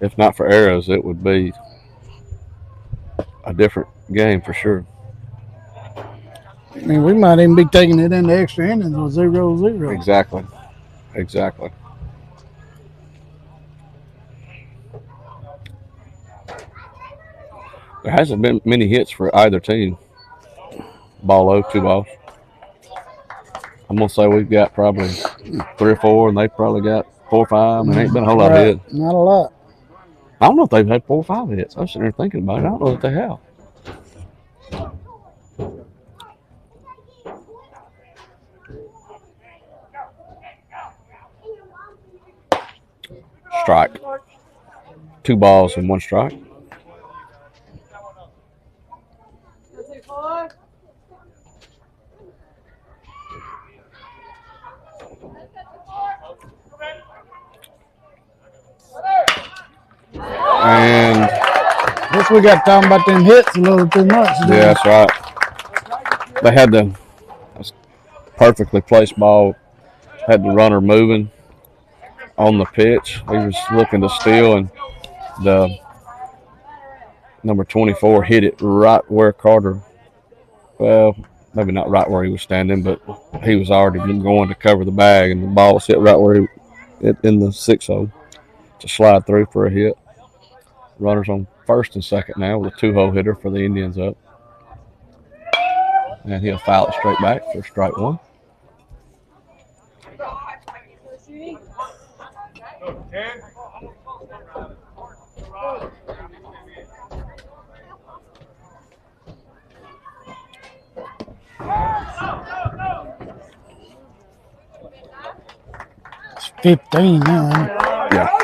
If not for arrows, it would be a different game for sure. I mean, we might even be taking it into extra innings with 0-0. Exactly. There hasn't been many hits for either team. Ball low, 2 balls. I'm going to say we've got probably 3 or 4, and they've probably got 4 or 5, and ain't been a whole lot of hits. Not a lot. I don't know if they've had 4 or 5 hits. I was sitting there thinking about it. I don't know if they have. Strike. 2 balls and 1 strike. And I guess we got talking about them hits a little too much. Yeah, that's right. They had the perfectly placed ball, had the runner moving on the pitch. He was looking to steal, and the number 24 hit it right where Carter, well, maybe not right where he was standing, but he was already going to cover the bag, and the ball was hit right where in the 6 hole to slide through for a hit. Runners on first and second now with a 2-hole hitter for the Indians up. And he'll foul it straight back for strike 1. It's 15 now. Yeah.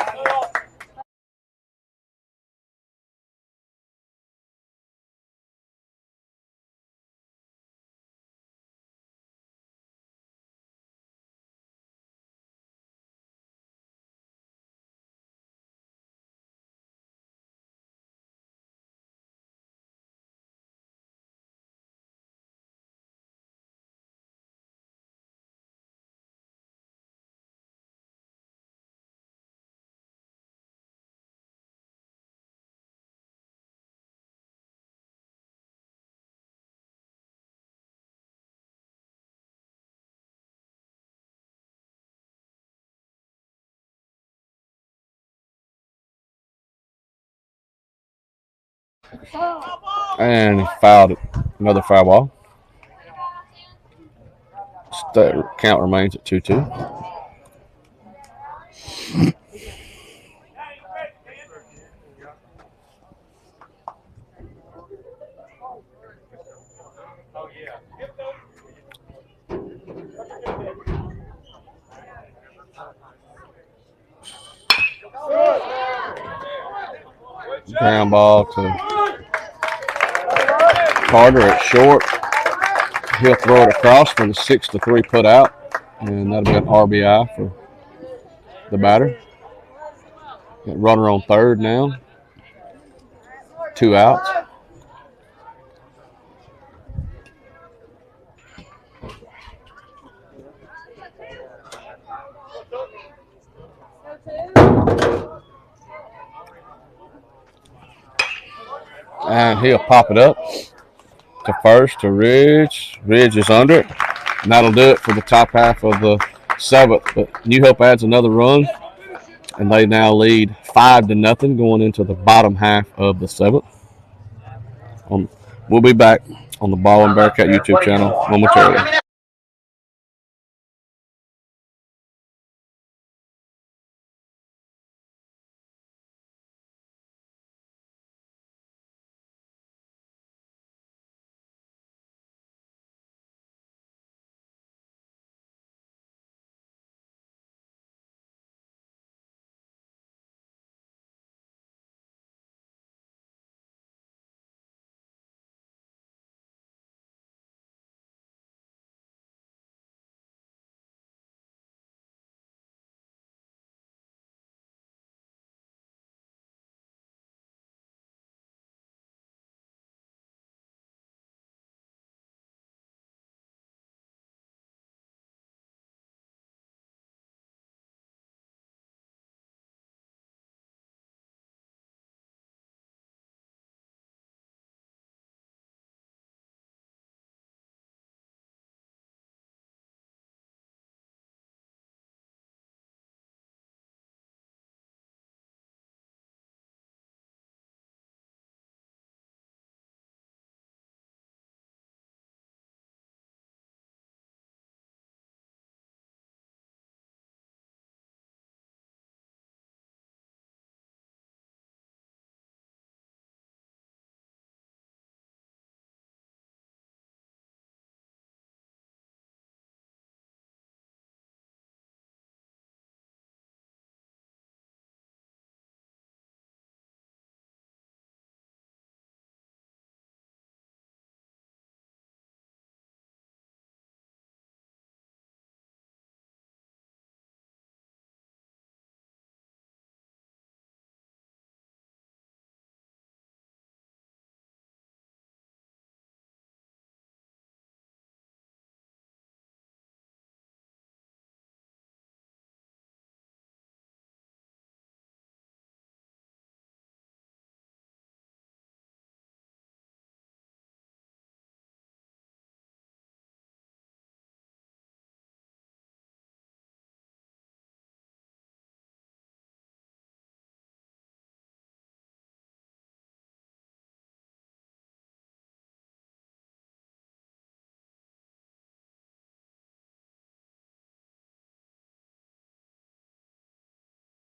And he fouled it. Another foul ball. Count remains at 2-2. Ground ball to Carter at short. He'll throw it across for the 6-3 put out, and that'll be an RBI for the batter. Got runner on third now. 2 outs. And he'll pop it up to first to Ridge. Ridge is under it. And that'll do it for the top half of the 7th. But New Hope adds another run, and they now lead 5-0 going into the bottom half of the 7th. We'll be back on the Baldwyn Bearcat YouTube channel momentarily.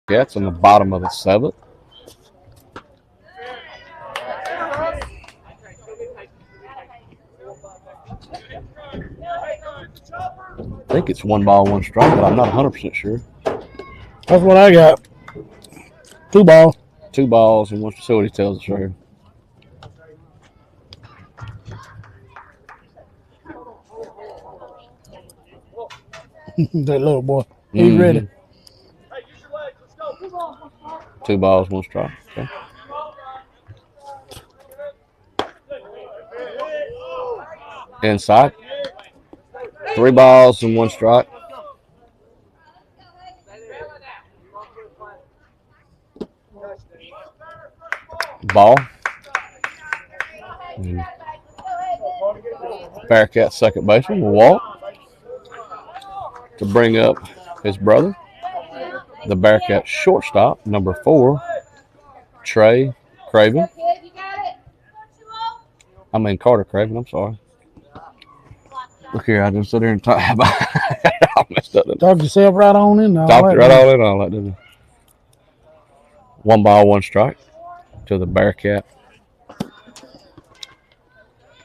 Bearcats on the bottom of the 7th. I think it's 1 ball, 1 strike, but I'm not 100% sure. That's what I got. 2 balls. 2 balls and 1. See what he tells us right here. That little boy. He's ready. 2 balls, 1 strike. Okay. Inside. 3 balls and 1 strike. Ball. And Bearcat second baseman will walk to bring up his brother, the Bearcat shortstop, number 4, Trey Craven. Carter Craven, I'm sorry. Look here, I just sit there and talk about I messed up. Talk yourself right on in there. Talked right all in all that, didn't I? 1 ball, 1 strike to the Bearcat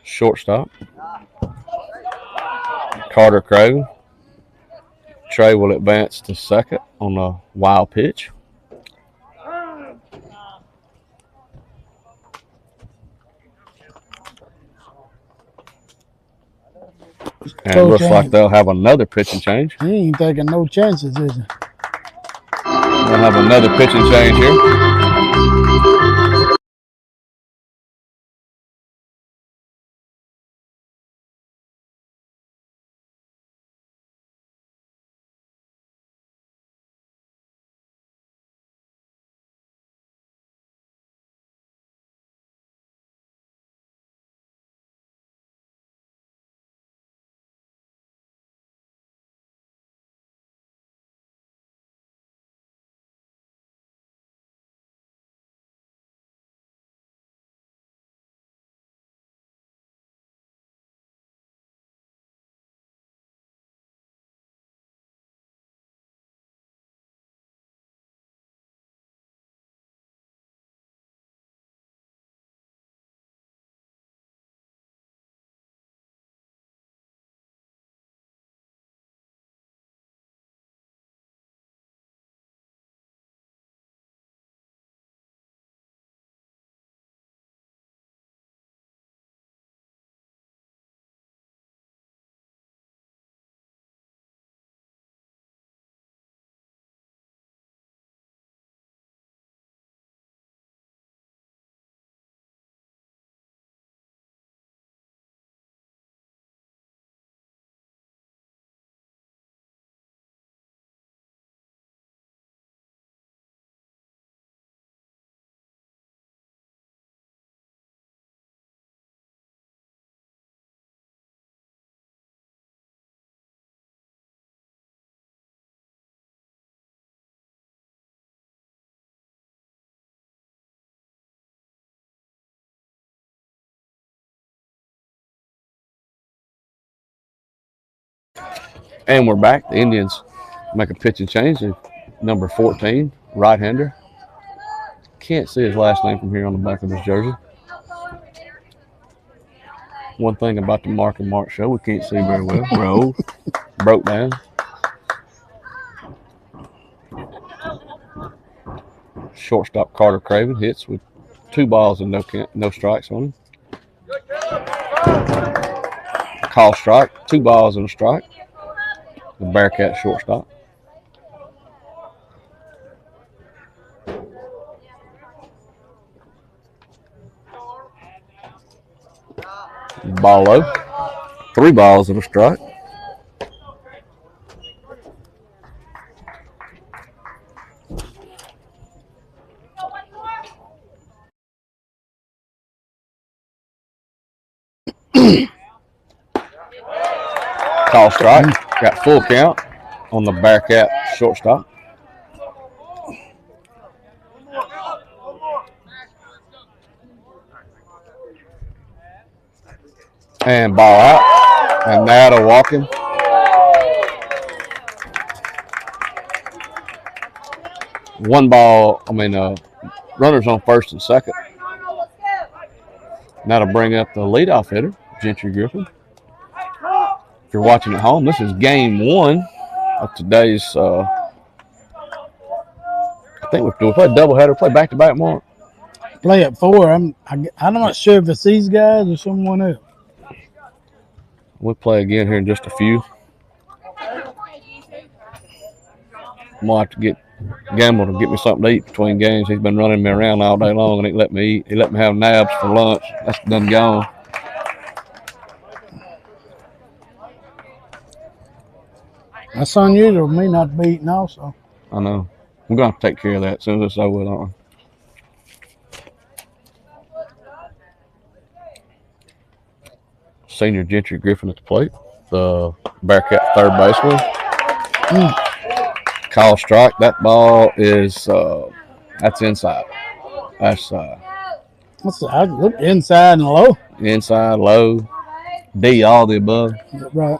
shortstop. Carter Craven. Trey will advance to second on a wild pitch. And it looks like they'll have another pitching change. He ain't taking no chances, is he? They'll have another pitching change here. And we're back. The Indians make a pitching change. Number 14, right-hander. Can't see his last name from here on the back of his jersey. One thing about the Mark and Mark show, we can't see very well. We're old. Broke down. Shortstop Carter Craven hits with 2 balls and no strikes on him. Call strike, 2 balls and a strike. The Bearcat shortstop. Ball low. 3 balls and a strike. Call strike. Got full count on the Bearcat shortstop. And ball out. And now to walking. Runners on first and second. Now to bring up the leadoff hitter, Gentry Griffin. If you're watching at home, this is game 1 of today's. I think we'll play doubleheader, play back-to-back, Mark. Play at 4. I'm not sure if it's these guys or someone else. We'll play again here in just a few. I'm gonna have to get Gamble to get me something to eat between games. He's been running me around all day long, and he let me eat. He let me have nabs for lunch. That's done gone. That's unusual for me not to be eating also. I know. We're going to have to take care of that as soon as it's over with, aren't we? Senior Gentry Griffin at the plate. The Bearcat third baseman. Call strike. That ball is that's inside. That's I look inside and low. Inside, low. D, all the above. Right.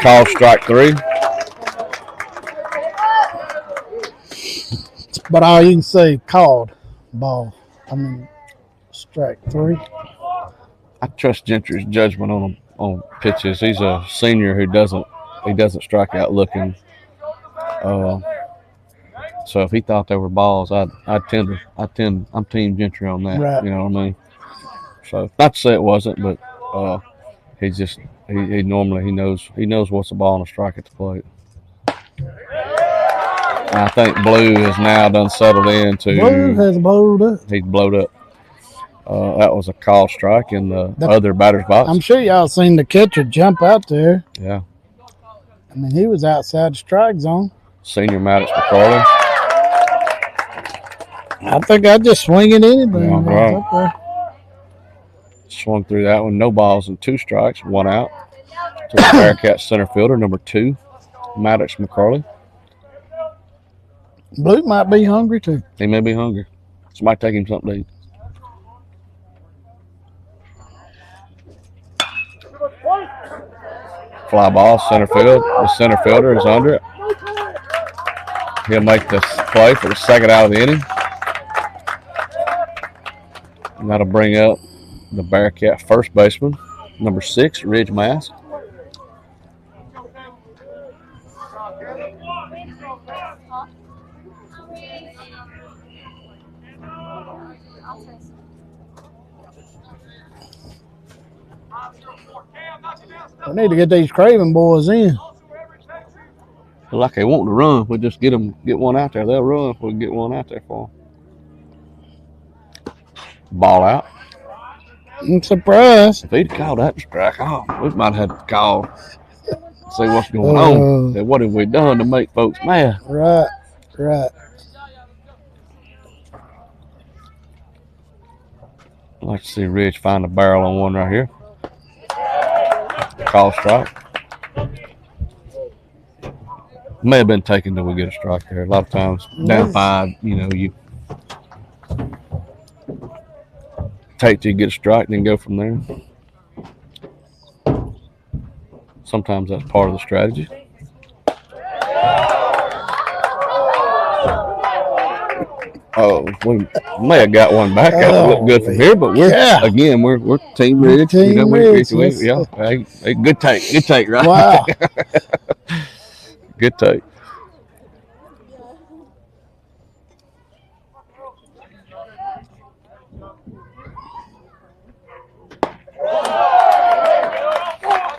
Call strike 3. But all you can say, called ball. I mean, strike 3. I trust Gentry's judgment on pitches. He's a senior who doesn't strike out looking. So if he thought they were balls, I'm Team Gentry on that. Right. You know what I mean? So not to say it wasn't, but he normally knows what's a ball and a strike at the plate. I think Blue has now done settled into. Blue has blowed up. He's blowed up. That was a call strike in the other batter's box. I'm sure y'all seen the catcher jump out there. Yeah. I mean, he was outside the strike zone. Senior Maddox McCarley. I think I'd just swing at anything. Yeah, right. Swung through that one. No balls and 2 strikes. 1 out. To the Bearcats center fielder, number 2, Maddox McCarley. Blue might be hungry too. He may be hungry. Somebody take him something to eat. Fly ball, center field. The center fielder is under it. He'll make this play for the 2nd out of the inning. And that'll bring up the Bearcat first baseman, number 6, Ridge Mask. We need to get these Craven boys in. Feel like they want to run. We'll just get one out there. They'll run if we get one out there for them. Ball out. I'm surprised. If he'd called that strike, we might have had to call, see what's going on. Say, what have we done to make folks mad? Right. I'd like to see Ridge find a barrel on one right here. Call strike. May have been taken till we get a strike there. A lot of times, down 5, you take till you get a strike, then go from there. Sometimes that's part of the strategy. Oh, we may have got one back. That looked good from here, but we're Team Ridge. Team Ridge. Yeah, hey, good take, right? Wow. Good take.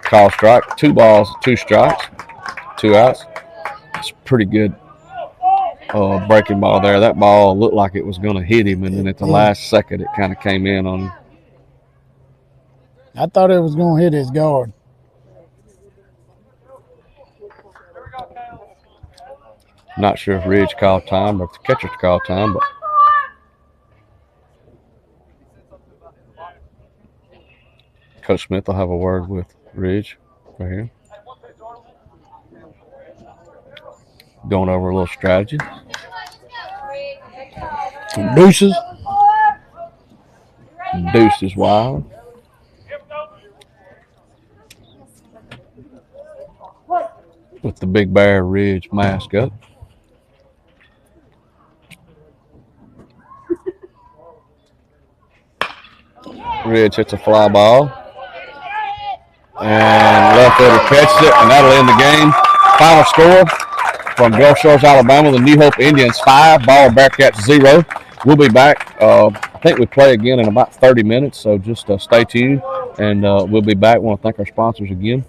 Call strike. 2 balls, 2 strikes, 2 outs. It's pretty good breaking ball there. That ball looked like it was going to hit him, and then at the last second, it kind of came in on him. I thought it was going to hit his guard. Not sure if Ridge called time or if the catcher called time, but Coach Smith will have a word with Ridge right here. Going over a little strategy. Deuces. Deuce is wild. With the Big Bear Ridge mask up. Ridge hits a fly ball. And left fielder catches it, and that'll end the game. Final score from Gulf Shores, Alabama, the New Hope Indians 5, Baldwyn Bearcats 0. We'll be back. I think we play again in about 30 minutes, so just stay tuned, and we'll be back. I want to thank our sponsors again.